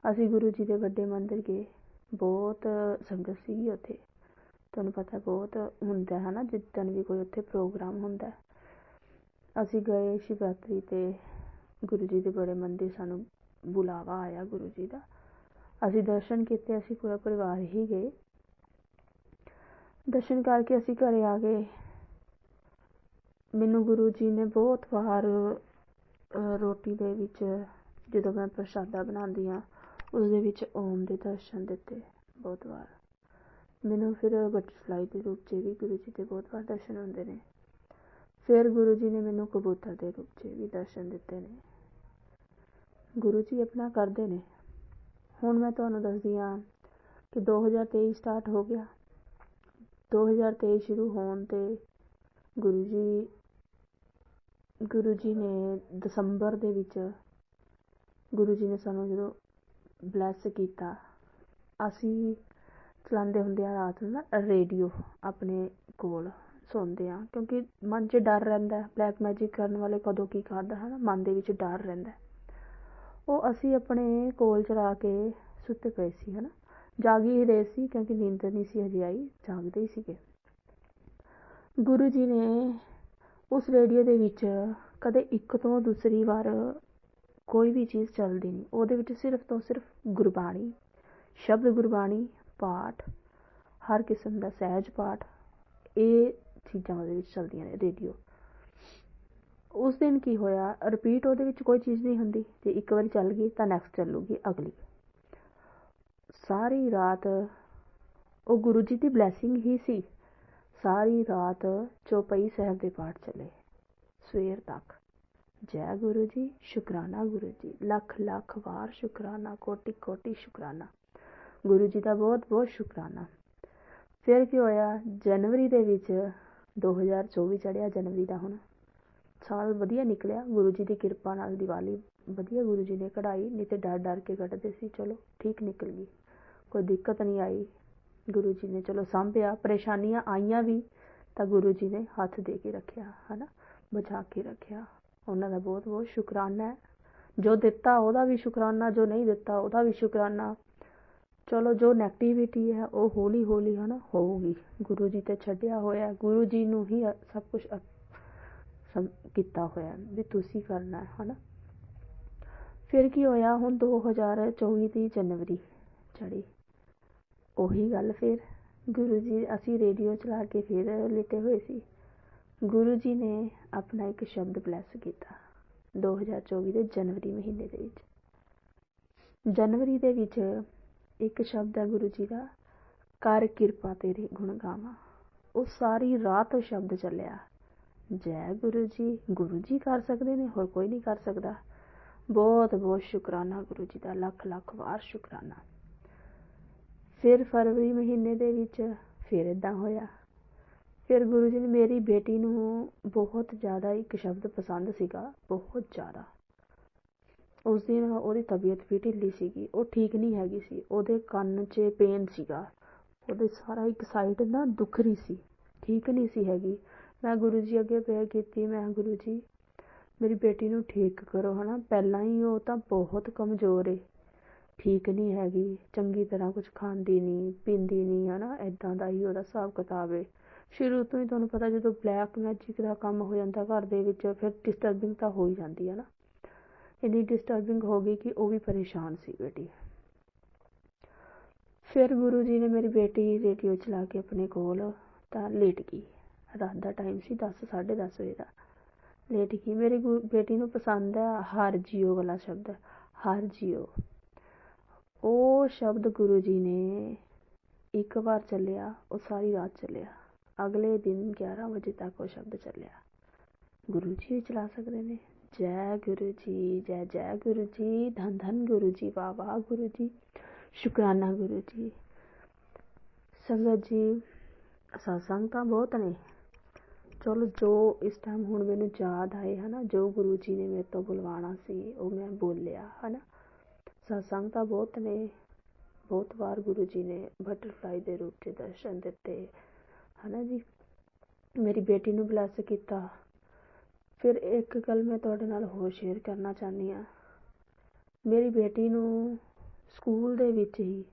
ਅਸੀਂ ਗੁਰੂ ਜੀ ਦੇ ਵੱਡੇ ਮੰਦਿਰ ਗਏ, ਬਹੁਤ ਸੰਗਤ ਸੀਗੀ ਉੱਥੇ। ਤੁਹਾਨੂੰ ਪਤਾ ਬਹੁਤ ਹੁੰਦਾ ਹੈ ਨਾ, ਜਿੱਦਣ ਵੀ ਕੋਈ ਉੱਥੇ ਪ੍ਰੋਗਰਾਮ ਹੁੰਦਾ। ਅਸੀਂ ਗਏ ਸ਼ਿਵਰਾਤਰੀ 'ਤੇ ਗੁਰੂ ਜੀ ਦੇ ਬੜੇ ਮੰਦਿਰ, ਸਾਨੂੰ ਬੁਲਾਵਾ ਆਇਆ ਗੁਰੂ ਜੀ ਦਾ। ਅਸੀਂ ਦਰਸ਼ਨ ਕੀਤੇ, ਅਸੀਂ ਪੂਰਾ ਪਰਿਵਾਰ ਹੀ ਗਏ। ਦਰਸ਼ਨ ਕਰਕੇ ਅਸੀਂ ਘਰੇ ਆ ਗਏ। ਮੈਨੂੰ ਗੁਰੂ ਜੀ ਨੇ ਬਹੁਤ ਵਾਰ ਰੋਟੀ ਦੇ ਵਿੱਚ, ਜਦੋਂ ਮੈਂ ਪ੍ਰਸ਼ਾਦਾ ਬਣਾਉਂਦੀ ਹਾਂ ਉਸਦੇ ਵਿੱਚ ਓਮ ਦੇ ਦਰਸ਼ਨ ਦਿੱਤੇ ਬਹੁਤ ਵਾਰ ਮੈਨੂੰ। ਫਿਰ ਬਟਰਫਲਾਈ ਦੇ ਰੂਪ 'ਚ ਵੀ ਗੁਰੂ ਜੀ ਦੇ ਬਹੁਤ ਵਾਰ ਦਰਸ਼ਨ ਹੁੰਦੇ ਨੇ। ਫਿਰ ਗੁਰੂ ਜੀ ਨੇ ਮੈਨੂੰ ਕਬੂਤਰ ਦੇ ਰੂਪ 'ਚ ਵੀ ਦਰਸ਼ਨ ਦਿੱਤੇ ਨੇ। ਗੁਰੂ ਜੀ ਆਪਣਾ ਕਰਦੇ ਨੇ। ਹੁਣ ਮੈਂ ਤੁਹਾਨੂੰ ਦੱਸਦੀ ਹਾਂ ਕਿ 2023 ਸਟਾਰਟ ਹੋ ਗਿਆ। 2023 ਸ਼ੁਰੂ ਹੋਣ 'ਤੇ ਗੁਰੂ ਜੀ ਨੇ ਦਸੰਬਰ ਦੇ ਵਿੱਚ ਗੁਰੂ ਜੀ ਨੇ ਸਾਨੂੰ ਜਦੋਂ ਬਲੈਸ ਕੀਤਾ, ਅਸੀਂ ਚਲਾਉਂਦੇ ਹੁੰਦੇ ਹਾਂ ਰਾਤ ਨੂੰ ਨਾ ਰੇਡੀਓ ਆਪਣੇ ਕੋਲ, ਸੁਣਦੇ ਹਾਂ, ਕਿਉਂਕਿ ਮਨ 'ਚ ਡਰ ਰਹਿੰਦਾ, ਬਲੈਕ ਮੈਜਿਕ ਕਰਨ ਵਾਲੇ ਕਦੋਂ ਕੀ ਕਰਦਾ ਹੈ ਨਾ, ਮਨ ਦੇ ਵਿੱਚ ਡਰ ਰਹਿੰਦਾ। ਉਹ ਅਸੀਂ ਆਪਣੇ ਕੋਲ ਚਲਾ ਕੇ ਸੁੱਤੇ ਪਏ ਸੀ ਹੈ ਨਾ, ਜਾਗ ਹੀ ਰਹੇ ਸੀ ਕਿਉਂਕਿ ਨੀਂਦ ਨਹੀਂ ਸੀ ਹਜੇ ਆਈ, ਜਾਗਦੇ ਹੀ ਸੀਗੇ। ਗੁਰੂ ਜੀ ਨੇ ਉਸ ਰੇਡੀਓ ਦੇ ਵਿੱਚ ਕਦੇ ਇੱਕ ਤੋਂ ਦੂਸਰੀ ਵਾਰ ਕੋਈ ਵੀ ਚੀਜ਼ ਚੱਲਦੀ ਨਹੀਂ, ਉਹਦੇ ਵਿੱਚ ਸਿਰਫ ਤੋਂ ਸਿਰਫ ਗੁਰਬਾਣੀ, ਸ਼ਬਦ ਗੁਰਬਾਣੀ, ਪਾਠ, ਹਰ ਕਿਸਮ ਦਾ ਸਹਿਜ ਪਾਠ, ਇਹ ਚੀਜ਼ਾਂ ਉਹਦੇ ਵਿੱਚ ਚੱਲਦੀਆਂ ਨੇ ਰੇਡੀਓ। ਉਸ ਦਿਨ ਕੀ ਹੋਇਆ, ਰਿਪੀਟ ਉਹਦੇ ਵਿੱਚ ਕੋਈ ਚੀਜ਼ ਨਹੀਂ ਹੁੰਦੀ, ਜੇ ਇੱਕ ਵਾਰੀ ਚੱਲ ਗਈ ਤਾਂ ਨੈਕਸਟ ਚੱਲੂਗੀ ਅਗਲੀ। ਸਾਰੀ ਰਾਤ ਉਹ ਗੁਰੂ ਜੀ ਦੀ ਬਲੈਸਿੰਗ ਹੀ ਸੀ। ਸਾਰੀ ਰਾਤ ਚੌਪਈ ਸਾਹਿਬ ਦੇ ਪਾਠ ਚੱਲੇ ਸਵੇਰ ਤੱਕ। ਜੈ ਗੁਰੂ ਜੀ, ਸ਼ੁਕਰਾਨਾ ਗੁਰੂ ਜੀ, ਲੱਖ ਲੱਖ ਵਾਰ ਸ਼ੁਕਰਾਨਾ, ਕੋਟि ਕੋਟि ਸ਼ੁਕਰਾਨਾ, ਗੁਰੂ ਜੀ ਦਾ ਬਹੁਤ ਬਹੁਤ ਸ਼ੁਕਰਾਨਾ। ਫਿਰ ਕੀ ਹੋਇਆ, ਜਨਵਰੀ ਦੇ ਵਿੱਚ 2024 ਚੜ੍ਹਿਆ, ਜਨਵਰੀ ਦਾ ਹੁਣ ਸਾਲ ਵਧੀਆ ਨਿਕਲਿਆ ਗੁਰੂ ਜੀ ਦੀ ਕਿਰਪਾ ਨਾਲ। ਦੀਵਾਲੀ ਵਧੀਆ ਗੁਰੂ ਜੀ ਨੇ ਕਢਾਈ, ਨਹੀਂ ਤੇ ਡਰ ਡਰ ਕੇ ਕੱਢਦੇ ਸੀ, ਚਲੋ ਠੀਕ ਨਿਕਲ ਗਈ, ਕੋਈ ਦਿੱਕਤ ਨਹੀਂ ਆਈ। ਗੁਰੂ ਜੀ ਨੇ ਚਲੋ ਸਾਂਭਿਆ। ਪਰੇਸ਼ਾਨੀਆਂ ਆਈਆਂ ਵੀ ਤਾਂ ਗੁਰੂ ਜੀ ਨੇ ਹੱਥ ਦੇ ਕੇ ਰੱਖਿਆ ਹੈ ਨਾ, ਬਚਾ ਕੇ ਰੱਖਿਆ। ਉਹਨਾਂ ਦਾ ਬਹੁਤ ਬਹੁਤ ਸ਼ੁਕਰਾਨਾ ਹੈ। ਜੋ ਦਿੱਤਾ ਉਹਦਾ ਵੀ ਸ਼ੁਕਰਾਨਾ, ਜੋ ਨਹੀਂ ਦਿੱਤਾ ਉਹਦਾ ਵੀ ਸ਼ੁਕਰਾਨਾ। ਚਲੋ ਜੋ ਨੈਗੇਟਿਵਿਟੀ ਹੈ ਉਹ ਹੌਲੀ ਹੌਲੀ ਹੈ ਨਾ ਹੋਊਗੀ। ਗੁਰੂ ਜੀ ਤੇ ਛੱਡਿਆ ਹੋਇਆ, ਗੁਰੂ ਜੀ ਨੂੰ ਹੀ ਸਭ ਕੁਝ ਕੀਤਾ ਹੋਇਆ ਵੀ ਤੁਸੀਂ ਕਰਨਾ ਹੈ ਨਾ। ਫਿਰ ਕੀ ਹੋਇਆ, ਹੁਣ 2024 ਦੀ ਜਨਵਰੀ ਚੜੀ, ਉਹੀ ਗੱਲ ਫਿਰ ਗੁਰੂ ਜੀ, ਅਸੀਂ ਰੇਡੀਓ ਚਲਾ ਕੇ ਫਿਰ ਲਿਟੇ ਹੋਏ ਸੀ। ਗੁਰੂ ਜੀ ਨੇ ਆਪਣਾ ਇੱਕ ਸ਼ਬਦ ਬਲੈਸ ਕੀਤਾ 2024 ਦੇ ਜਨਵਰੀ ਮਹੀਨੇ ਦੇ ਵਿੱਚ। ਜਨਵਰੀ ਦੇ ਵਿੱਚ ਇੱਕ ਸ਼ਬਦ ਹੈ ਗੁਰੂ ਜੀ ਦਾ, ਕਰ ਕਿਰਪਾ ਤੇਰੇ ਗੁਣ ਗਾਵਾਂ। ਉਹ ਸਾਰੀ ਰਾਤ ਉਹ ਸ਼ਬਦ ਚੱਲਿਆ, ਜੈ ਗੁਰੂ ਜੀ, ਗੁਰੂ ਜੀ ਕਰ ਸਕਦੇ ਨੇ, ਹੋਰ ਕੋਈ ਨਹੀਂ ਕਰ ਸਕਦਾ। ਬਹੁਤ ਬਹੁਤ ਸ਼ੁਕਰਾਨਾ ਗੁਰੂ ਜੀ ਦਾ, ਲੱਖ ਲੱਖ ਵਾਰ ਸ਼ੁਕਰਾਨਾ। ਫਿਰ ਫਰਵਰੀ ਮਹੀਨੇ ਦੇ ਵਿੱਚ ਫਿਰ ਇੱਦਾਂ ਹੋਇਆ। ਫਿਰ ਗੁਰੂ ਜੀ ਨੇ, ਮੇਰੀ ਬੇਟੀ ਨੂੰ ਬਹੁਤ ਜ਼ਿਆਦਾ ਇੱਕ ਸ਼ਬਦ ਪਸੰਦ ਸੀਗਾ, ਬਹੁਤ ਜ਼ਿਆਦਾ। ਉਸ ਦਿਨ ਉਹਦੀ ਤਬੀਅਤ ਵੀ ਢਿੱਲੀ ਸੀਗੀ, ਉਹ ਠੀਕ ਨਹੀਂ ਹੈਗੀ ਸੀ, ਉਹਦੇ ਕੰਨ 'ਚ ਪੇਨ ਸੀਗਾ, ਉਹਦੇ ਸਾਰਾ ਇੱਕ ਸਾਈਡ ਨਾ ਦੁੱਖ ਰਹੀ ਸੀ, ਠੀਕ ਨਹੀਂ ਸੀ ਹੈਗੀ। ਮੈਂ ਗੁਰੂ ਜੀ ਅੱਗੇ ਪ੍ਰੇਅਰ ਕੀਤੀ, ਮੈਂ ਗੁਰੂ ਜੀ ਮੇਰੀ ਬੇਟੀ ਨੂੰ ਠੀਕ ਕਰੋ ਹੈ ਨਾ। ਪਹਿਲਾਂ ਹੀ ਉਹ ਤਾਂ ਬਹੁਤ ਕਮਜ਼ੋਰ ਏ, ਠੀਕ ਨਹੀਂ ਹੈਗੀ, ਚੰਗੀ ਤਰ੍ਹਾਂ ਕੁਝ ਖਾਂਦੀ ਨਹੀਂ ਪੀਂਦੀ ਨਹੀਂ ਹੈ ਨਾ, ਇੱਦਾਂ ਦਾ ਹੀ ਉਹਦਾ ਹਿਸਾਬ ਕਿਤਾਬ ਏ। ਸ਼ੁਰੂ ਤੋਂ ਹੀ ਤੁਹਾਨੂੰ ਪਤਾ ਜਦੋਂ ਬਲੈਕ ਮੈਜਿਕ ਦਾ ਕੰਮ ਹੋ ਜਾਂਦਾ ਘਰ ਦੇ ਵਿੱਚ, ਫਿਰ ਡਿਸਟਰਬਿੰਗ ਤਾਂ ਹੋ ਹੀ ਜਾਂਦੀ ਹੈ ਨਾ। ਇੰਨੀ ਡਿਸਟਰਬਿੰਗ ਹੋ ਗਈ ਕਿ ਉਹ ਵੀ ਪਰੇਸ਼ਾਨ ਸੀ ਬੇਟੀ। ਫਿਰ ਗੁਰੂ ਜੀ ਨੇ ਮੇਰੀ ਬੇਟੀ ਰੇਡੀਓ ਚਲਾ ਕੇ ਆਪਣੇ ਕੋਲ ਤਾਂ ਲੇਟ ਗਈ, ਰਾਤ ਦਾ ਟਾਈਮ ਸੀ, 10 10:30 ਵਜੇ ਦਾ, ਲੇਟ ਗਈ। ਮੇਰੀ ਬੇਟੀ ਨੂੰ ਪਸੰਦ ਹੈ ਹਰ ਜੀਓ ਵਾਲਾ ਸ਼ਬਦ, ਹਰ ਜੀਓ। ਉਹ ਸ਼ਬਦ ਗੁਰੂ ਜੀ ਨੇ ਇੱਕ ਵਾਰ ਚੱਲਿਆ, ਉਹ ਸਾਰੀ ਰਾਤ ਚੱਲਿਆ। ਅਗਲੇ ਦਿਨ 11 ਵਜੇ ਤੱਕ ਉਹ ਸ਼ਬਦ ਚੱਲਿਆ। ਗੁਰੂ ਜੀ ਵੀ ਚਲਾ ਸਕਦੇ ਨੇ, ਜੈ ਗੁਰੂ ਜੀ, ਜੈ ਜੈ ਗੁਰੂ ਜੀ, ਧੰਨ ਧੰਨ ਗੁਰੂ ਜੀ, ਵਾਹ ਵਾਹ ਗੁਰੂ ਜੀ, ਸ਼ੁਕਰਾਨਾ ਗੁਰੂ ਜੀ। ਸੰਗਤ ਜੀ, ਸਤਸੰਗ ਤਾਂ ਬਹੁਤ ਨੇ, ਚਲੋ ਜੋ ਇਸ ਟਾਈਮ ਹੁਣ ਮੈਨੂੰ ਯਾਦ ਆਏ ਹੈ ਨਾ, ਜੋ ਗੁਰੂ ਜੀ ਨੇ ਮੇਰੇ ਤੋਂ ਬੁਲਵਾਉਣਾ ਸੀ ਉਹ ਮੈਂ ਬੋਲਿਆ ਹੈ ਨਾ। ਸਤਸੰਗ ਤਾਂ ਬਹੁਤ ਨੇ, ਬਹੁਤ ਵਾਰ ਗੁਰੂ ਜੀ ਨੇ ਬਟਰਫਲਾਈ ਦੇ ਰੂਪ 'ਚ ਦਰਸ਼ਨ ਦਿੱਤੇ ਹੈ ਨਾ ਜੀ। ਮੇਰੀ ਬੇਟੀ ਨੂੰ ਬਲੈਸ ਕੀਤਾ। ਫਿਰ ਇੱਕ ਗੱਲ ਮੈਂ ਤੁਹਾਡੇ ਨਾਲ ਹੋਰ ਸ਼ੇਅਰ ਕਰਨਾ ਚਾਹੁੰਦੀ ਹਾਂ। ਮੇਰੀ ਬੇਟੀ ਨੂੰ ਸਕੂਲ ਦੇ ਵਿੱਚ ਹੀ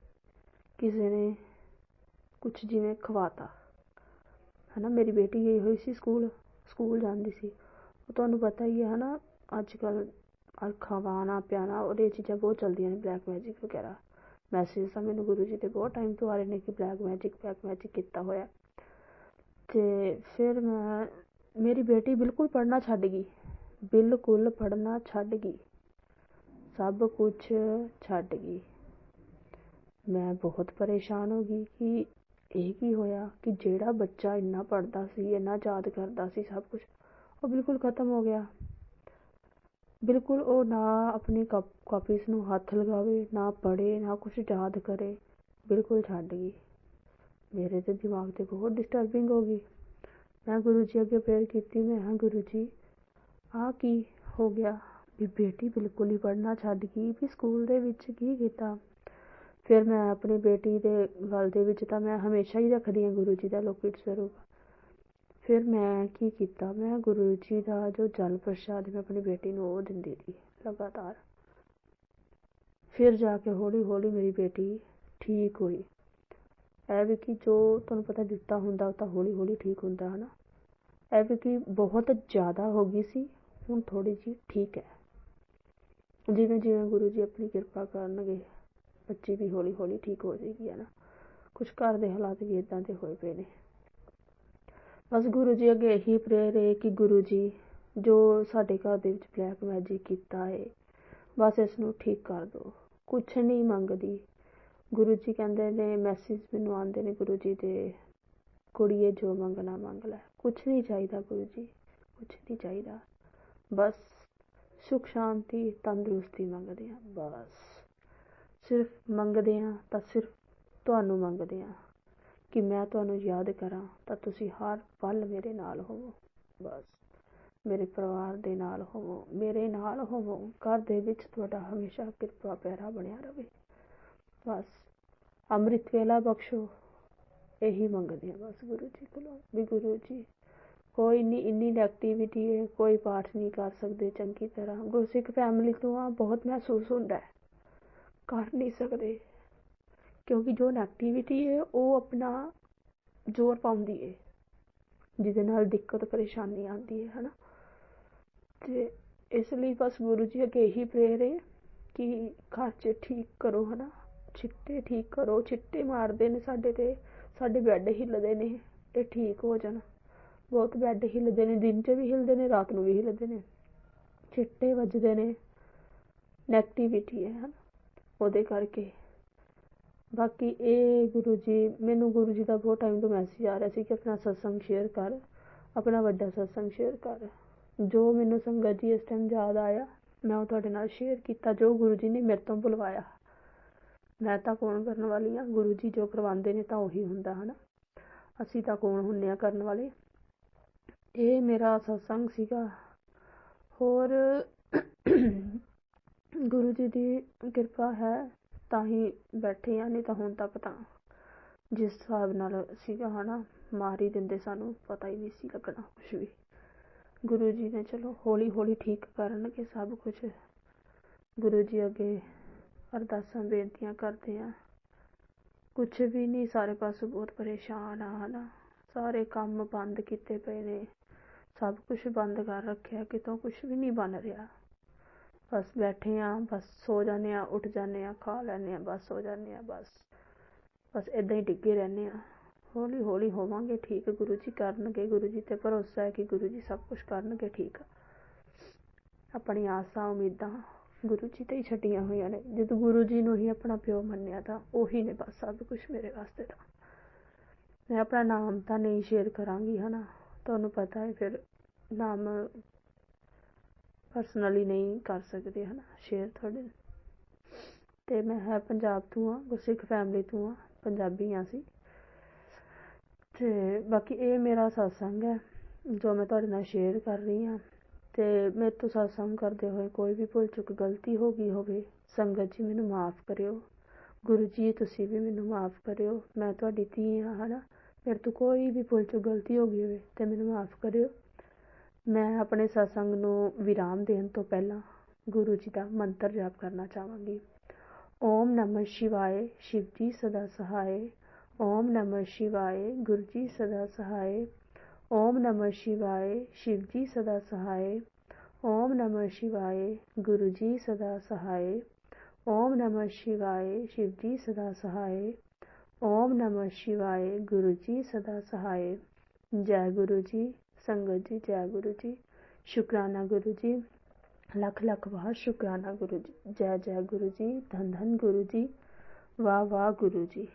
ਕਿਸੇ ਨੇ ਕੁਛ ਜਿਵੇਂ ਖਵਾਤਾ ਹੈ ਨਾ। ਮੇਰੀ ਬੇਟੀ ਗਈ ਹੋਈ ਸੀ ਸਕੂਲ ਜਾਂਦੀ ਸੀ, ਉਹ ਤੁਹਾਨੂੰ ਪਤਾ ਹੀ ਹੈ ਨਾ, ਅੱਜ ਕੱਲ੍ਹ ਖਵਾਉਣਾ ਪਿਆਣਾ ਔਰ ਇਹ ਚੀਜ਼ਾਂ ਬਹੁਤ ਚੱਲਦੀਆਂ ਨੇ, ਬਲੈਕ ਮੈਜਿਕ ਵਗੈਰਾ। ਮੈਸੇਜ ਤਾਂ ਮੈਨੂੰ ਗੁਰੂ ਜੀ ਦੇ ਬਹੁਤ ਟਾਈਮ ਤੋਂ ਆ ਰਹੇ ਨੇ ਕਿ ਬਲੈਕ ਮੈਜਿਕ ਕੀਤਾ ਹੋਇਆ। ਅਤੇ ਫਿਰ ਮੇਰੀ ਬੇਟੀ ਬਿਲਕੁਲ ਪੜ੍ਹਨਾ ਛੱਡ ਗਈ, ਬਿਲਕੁਲ ਪੜ੍ਹਨਾ ਛੱਡ ਗਈ, ਸਭ ਕੁਛ ਛੱਡ ਗਈ। ਮੈਂ ਬਹੁਤ ਪਰੇਸ਼ਾਨ ਹੋ ਗਈ ਕਿ ਇਹ ਕੀ ਹੋਇਆ, ਕਿ ਜਿਹੜਾ ਬੱਚਾ ਇੰਨਾ ਪੜ੍ਹਦਾ ਸੀ, ਇੰਨਾ ਯਾਦ ਕਰਦਾ ਸੀ ਸਭ ਕੁਛ, ਉਹ ਬਿਲਕੁਲ ਖਤਮ ਹੋ ਗਿਆ। ਬਿਲਕੁਲ ਉਹ ਨਾ ਆਪਣੀ ਕਾਪੀਸ ਨੂੰ ਹੱਥ ਲਗਾਵੇ, ਨਾ ਪੜ੍ਹੇ, ਨਾ ਕੁਛ ਯਾਦ ਕਰੇ, ਬਿਲਕੁਲ ਛੱਡ ਗਈ। ਮੇਰੇ ਤੇ ਦਿਮਾਗ 'ਤੇ ਬਹੁਤ ਡਿਸਟਰਬਿੰਗ ਹੋ ਗਈ। ਮੈਂ ਗੁਰੂ ਜੀ ਅੱਗੇ ਪ੍ਰੇਅਰ ਕੀਤੀ, ਮੈਂ ਕਿਹਾ ਗੁਰੂ ਜੀ ਆਹ ਕੀ ਹੋ ਗਿਆ ਵੀ ਬੇਟੀ ਬਿਲਕੁਲ ਹੀ ਪੜ੍ਹਨਾ ਛੱਡ ਗਈ, ਵੀ ਸਕੂਲ ਦੇ ਵਿੱਚ ਕੀ ਕੀਤਾ। ਫਿਰ ਮੈਂ ਆਪਣੀ ਬੇਟੀ ਦੇ ਗਲ ਦੇ ਵਿੱਚ ਤਾਂ ਮੈਂ ਹਮੇਸ਼ਾ ਹੀ ਰੱਖਦੀ ਹਾਂ ਗੁਰੂ ਜੀ ਦਾ ਲੋਕਿਤ ਸਰੂਪ। ਫਿਰ ਮੈਂ ਕੀ ਕੀਤਾ, ਮੈਂ ਗੁਰੂ ਜੀ ਦਾ ਜੋ ਜਲ ਪ੍ਰਸ਼ਾਦ ਮੈਂ ਆਪਣੀ ਬੇਟੀ ਨੂੰ ਉਹ ਦਿੰਦੀ ਰਹੀ ਲਗਾਤਾਰ। ਫਿਰ ਜਾ ਕੇ ਹੌਲੀ ਹੌਲੀ ਮੇਰੀ ਬੇਟੀ ਠੀਕ ਹੋਈ। ਇਹ ਵੀ ਕਿ ਜੋ ਤੁਹਾਨੂੰ ਪਤਾ ਦਿੱਤਾ ਹੁੰਦਾ ਉਹ ਤਾਂ ਹੌਲੀ ਹੌਲੀ ਠੀਕ ਹੁੰਦਾ ਹੈ ਨਾ। ਇਹ ਵੀ ਕਿ ਬਹੁਤ ਜ਼ਿਆਦਾ ਹੋ ਗਈ ਸੀ, ਹੁਣ ਥੋੜ੍ਹੀ ਜਿਹੀ ਠੀਕ ਹੈ। ਜਿਵੇਂ ਜਿਵੇਂ ਗੁਰੂ ਜੀ ਆਪਣੀ ਕਿਰਪਾ ਕਰਨਗੇ, ਬੱਚੀ ਵੀ ਹੌਲੀ ਹੌਲੀ ਠੀਕ ਹੋ ਜਾਏਗੀ ਹੈ ਨਾ। ਕੁਛ ਘਰ ਦੇ ਹਾਲਾਤ ਵੀ ਇੱਦਾਂ ਦੇ ਹੋਏ ਪਏ ਨੇ। ਬਸ ਗੁਰੂ ਜੀ ਅੱਗੇ ਇਹੀ ਪ੍ਰੇਅਰ ਹੈ ਕਿ ਗੁਰੂ ਜੀ ਜੋ ਸਾਡੇ ਘਰ ਦੇ ਵਿੱਚ ਬਲੈਕ ਮੈਜਿਕ ਕੀਤਾ ਹੈ, ਬਸ ਇਸ ਨੂੰ ਠੀਕ ਕਰ ਦਿਓ। ਕੁਛ ਨਹੀਂ ਮੰਗਦੀ। ਗੁਰੂ ਜੀ ਕਹਿੰਦੇ ਨੇ, ਮੈਸੇਜ ਮੈਨੂੰ ਆਉਂਦੇ ਨੇ ਗੁਰੂ ਜੀ ਦੇ, ਕੁੜੀਏ ਜੋ ਮੰਗਣਾ ਮੰਗ ਲੈ। ਕੁਛ ਨਹੀਂ ਚਾਹੀਦਾ ਗੁਰੂ ਜੀ, ਕੁਛ ਨਹੀਂ ਚਾਹੀਦਾ, ਬਸ ਸੁੱਖ ਸ਼ਾਂਤੀ ਤੰਦਰੁਸਤੀ ਮੰਗਦੇ ਹਾਂ। ਬਸ ਸਿਰਫ ਮੰਗਦੇ ਹਾਂ ਤਾਂ ਸਿਰਫ ਤੁਹਾਨੂੰ ਮੰਗਦੇ ਹਾਂ ਕਿ ਮੈਂ ਤੁਹਾਨੂੰ ਯਾਦ ਕਰਾਂ ਤਾਂ ਤੁਸੀਂ ਹਰ ਪਲ ਮੇਰੇ ਨਾਲ ਹੋਵੋ। ਬਸ ਮੇਰੇ ਪਰਿਵਾਰ ਦੇ ਨਾਲ ਹੋਵੋ, ਮੇਰੇ ਨਾਲ ਹੋਵੋ, ਘਰ ਦੇ ਵਿੱਚ ਤੁਹਾਡਾ ਹਮੇਸ਼ਾ ਕਿਰਪਾ ਪਿਆਰਾ ਬਣਿਆ ਰਹੇ। ਬਸ ਅੰਮ੍ਰਿਤ ਵੇਲਾ ਬਖਸ਼ੋ, ਇਹੀ ਮੰਗਦੇ ਹਾਂ ਬਸ ਗੁਰੂ ਜੀ ਕੋਲੋਂ ਵੀ ਗੁਰੂ ਜੀ ਕੋਈ ਨਹੀਂ, ਇੰਨੀ ਨੈਗੇਟਿਵਿਟੀ ਹੈ, ਕੋਈ ਪਾਠ ਨਹੀਂ ਕਰ ਸਕਦੇ ਚੰਗੀ ਤਰ੍ਹਾਂ। ਗੁਰਸਿੱਖ ਫੈਮਿਲੀ ਤੋਂ ਆ ਬਹੁਤ ਮਹਿਸੂਸ ਹੁੰਦਾ ਹੈ, ਕਰ ਨਹੀਂ ਸਕਦੇ ਕਿਉਂਕਿ ਜੋ ਨੈਗੇਟਿਵਿਟੀ ਹੈ ਉਹ ਆਪਣਾ ਜ਼ੋਰ ਪਾਉਂਦੀ ਹੈ, ਜਿਹਦੇ ਨਾਲ ਦਿੱਕਤ ਪਰੇਸ਼ਾਨੀ ਆਉਂਦੀ ਹੈ ਨਾ। ਤੇ ਇਸ ਲਈ ਬਸ ਗੁਰੂ ਜੀ ਅੱਗੇ ਇਹੀ ਪ੍ਰੇਅਰ ਹੈ ਕਿ ਘਰ 'ਚ ਠੀਕ ਕਰੋ ਹੈ ਨਾ, ਛਿੱਟੇ ਠੀਕ ਕਰੋ। ਛਿੱਟੇ ਮਾਰਦੇ ਨੇ ਸਾਡੇ ਤੇ, ਸਾਡੇ ਬੈੱਡ ਹਿੱਲਦੇ ਨੇ, ਇਹ ਠੀਕ ਹੋ ਜਾਣ। ਬਹੁਤ ਬੈੱਡ ਹਿੱਲਦੇ ਨੇ, ਦਿਨ 'ਚ ਵੀ ਹਿੱਲਦੇ ਨੇ, ਰਾਤ ਨੂੰ ਵੀ ਹਿੱਲਦੇ ਨੇ, ਛਿੱਟੇ ਵੱਜਦੇ ਨੇ, ਨੈਗੇਟਿਵਿਟੀ ਹੈ ਨਾ ਉਹਦੇ ਕਰਕੇ। ਬਾਕੀ ਇਹ ਗੁਰੂ ਜੀ, ਮੈਨੂੰ ਗੁਰੂ ਜੀ ਦਾ ਬਹੁਤ ਟਾਈਮ ਤੋਂ ਮੈਸੇਜ ਆ ਰਿਹਾ ਸੀ ਕਿ ਆਪਣਾ ਸਤਸੰਗ ਸ਼ੇਅਰ ਕਰ, ਆਪਣਾ ਵੱਡਾ ਸਤਸੰਗ ਸ਼ੇਅਰ ਕਰ। ਜੋ ਮੈਨੂੰ ਸੰਗਤ ਜੀ ਇਸ ਟਾਈਮ ਯਾਦ ਆਇਆ ਮੈਂ ਉਹ ਤੁਹਾਡੇ ਨਾਲ ਸ਼ੇਅਰ ਕੀਤਾ, ਜੋ ਗੁਰੂ ਜੀ ਨੇ ਮੇਰੇ ਤੋਂ ਬੁਲਵਾਇਆ। ਮੈਂ ਤਾਂ ਕੌਣ ਕਰਨ ਵਾਲੀ ਹਾਂ, ਗੁਰੂ ਜੀ ਜੋ ਕਰਵਾਉਂਦੇ ਨੇ ਤਾਂ ਉਹੀ ਹੁੰਦਾ ਹੈ ਨਾ, ਅਸੀਂ ਤਾਂ ਕੌਣ ਹੁੰਦੇ ਹਾਂ ਕਰਨ ਵਾਲੇ। ਇਹ ਮੇਰਾ ਸਤਸੰਗ ਸੀਗਾ। ਹੋਰ ਗੁਰੂ ਜੀ ਦੀ ਕਿਰਪਾ ਹੈ ਤਾਂ ਹੀ ਬੈਠੇ ਆ, ਨਹੀਂ ਤਾਂ ਹੁਣ ਤੱਕ ਤਾਂ ਜਿਸ ਹਿਸਾਬ ਨਾਲ ਸੀਗਾ ਹੈ ਨਾ ਮਾਰ ਹੀ ਦਿੰਦੇ ਸਾਨੂੰ, ਪਤਾ ਹੀ ਨਹੀਂ ਸੀ ਲੱਗਣਾ ਕੁਛ ਵੀ। ਗੁਰੂ ਜੀ ਨੇ ਚਲੋ ਹੌਲੀ ਹੌਲੀ ਠੀਕ ਕਰਨਗੇ ਸਭ ਕੁਛ। ਗੁਰੂ ਜੀ ਅੱਗੇ ਅਰਦਾਸਾਂ ਬੇਨਤੀਆਂ ਕਰਦੇ ਆ। ਕੁਛ ਵੀ ਨਹੀਂ, ਸਾਰੇ ਪਾਸੋਂ ਬਹੁਤ ਪਰੇਸ਼ਾਨ ਆ ਹੈ ਨਾ, ਸਾਰੇ ਕੰਮ ਬੰਦ ਕੀਤੇ ਪਏ ਨੇ, ਸਭ ਕੁਛ ਬੰਦ ਕਰ ਰੱਖਿਆ, ਕਿਤੋਂ ਕੁਛ ਵੀ ਨਹੀਂ ਬਣ ਰਿਹਾ। ਬਸ ਬੈਠੇ ਆ, ਬਸ ਸੋ ਜਾਂਦੇ ਆ, ਉੱਠ ਜਾਂਦੇ ਆ, ਖਾ ਲੈਂਦੇ ਆ, ਬਸ ਸੋ ਜਾਂਦੇ ਆ, ਬਸ ਇੱਦਾਂ ਹੀ ਡਿੱਗੇ ਰਹਿੰਦੇ ਆ। ਹੌਲੀ ਹੌਲੀ ਹੋਵਾਂਗੇ ਠੀਕ, ਗੁਰੂ ਜੀ ਕਰਨਗੇ, ਗੁਰੂ ਜੀ 'ਤੇ ਭਰੋਸਾ ਹੈ ਕਿ ਗੁਰੂ ਜੀ ਸਭ ਕੁਛ ਕਰਨਗੇ ਠੀਕ। ਆਪਣੀ ਆਸਾਂ ਉਮੀਦਾਂ ਗੁਰੂ ਜੀ 'ਤੇ ਹੀ ਛੱਡੀਆਂ ਹੋਈਆਂ ਨੇ। ਜਦੋਂ ਗੁਰੂ ਜੀ ਨੂੰ ਹੀ ਆਪਣਾ ਪਿਓ ਮੰਨਿਆ ਤਾਂ ਉਹੀ ਨੇ ਬਸ ਸਭ ਕੁਛ ਮੇਰੇ ਵਾਸਤੇ। ਤਾਂ ਮੈਂ ਆਪਣਾ ਨਾਮ ਤਾਂ ਨਹੀਂ ਸ਼ੇਅਰ ਕਰਾਂਗੀ ਹੈ ਨਾ, ਤੁਹਾਨੂੰ ਪਤਾ ਹੈ ਫਿਰ ਨਾਮ ਪਰਸਨਲੀ ਨਹੀਂ ਕਰ ਸਕਦੇ ਹੈ ਨਾ ਸ਼ੇਅਰ ਤੁਹਾਡੇ। ਅਤੇ ਮੈਂ ਹੈ ਪੰਜਾਬ ਤੋਂ ਹਾਂ, ਗੁਰਸਿੱਖ ਫੈਮਿਲੀ ਤੋਂ ਹਾਂ, ਪੰਜਾਬੀ ਹਾਂ ਅਸੀਂ। ਅਤੇ ਬਾਕੀ ਇਹ ਮੇਰਾ ਸਤਸੰਗ ਹੈ ਜੋ ਮੈਂ ਤੁਹਾਡੇ ਨਾਲ ਸ਼ੇਅਰ ਕਰ ਰਹੀ ਹਾਂ। ਅਤੇ ਮੇਰੇ ਤੋਂ ਸਤਸੰਗ ਕਰਦੇ ਹੋਏ ਕੋਈ ਵੀ ਭੁੱਲ ਚੁੱਕ ਗਲਤੀ ਹੋ ਗਈ ਹੋਵੇ, ਸੰਗਤ ਜੀ ਮੈਨੂੰ ਮਾफ़ ਕਰਿਓ। ਗੁਰੂ ਜੀ ਤੁਸੀਂ ਵੀ ਮੈਨੂੰ ਮਾफ़ ਕਰਿਓ, ਮੈਂ ਤੁਹਾਡੀ ਧੀ ਹਾਂ ਹੈ ਨਾ। ਮੇਰੇ ਤੋਂ ਕੋਈ ਵੀ ਭੁੱਲ ਚੁੱਕ ਗਲਤੀ ਹੋ ਗਈ ਹੋਵੇ ਤਾਂ ਮੈਨੂੰ ਮਾफ़ ਕਰਿਓ। ਮੈਂ ਆਪਣੇ ਸਤਸੰਗ ਨੂੰ ਵਿਰਾਮ ਦੇਣ ਤੋਂ ਪਹਿਲਾਂ ਗੁਰੂ ਜੀ ਦਾ ਮੰਤਰ ਜਾਪ ਕਰਨਾ ਚਾਹਾਂਗੀ। ਓਮ ਨਮः शिवाय शिव जी सदा सहाय। ओम नमः शिवाय गुरु जी सदा सहाय। ओम नमः शिवाय शिव जी सदा सहाय। ओम नमः शिवाय गुरु जी सदा सहाय। ओम नमः शिवाय शिव जी सदा सहाय। ओम नमः शिवाय गुरु जी सदा सहाय। जय गुरु जी। संगत जी जय गुरु जी। शुकराना गुरु जी, लख लख वाह शुकराना गुरु जी। जय जय गुरु जी, धन धन गुरु जी, वाह वाह गुरु जी।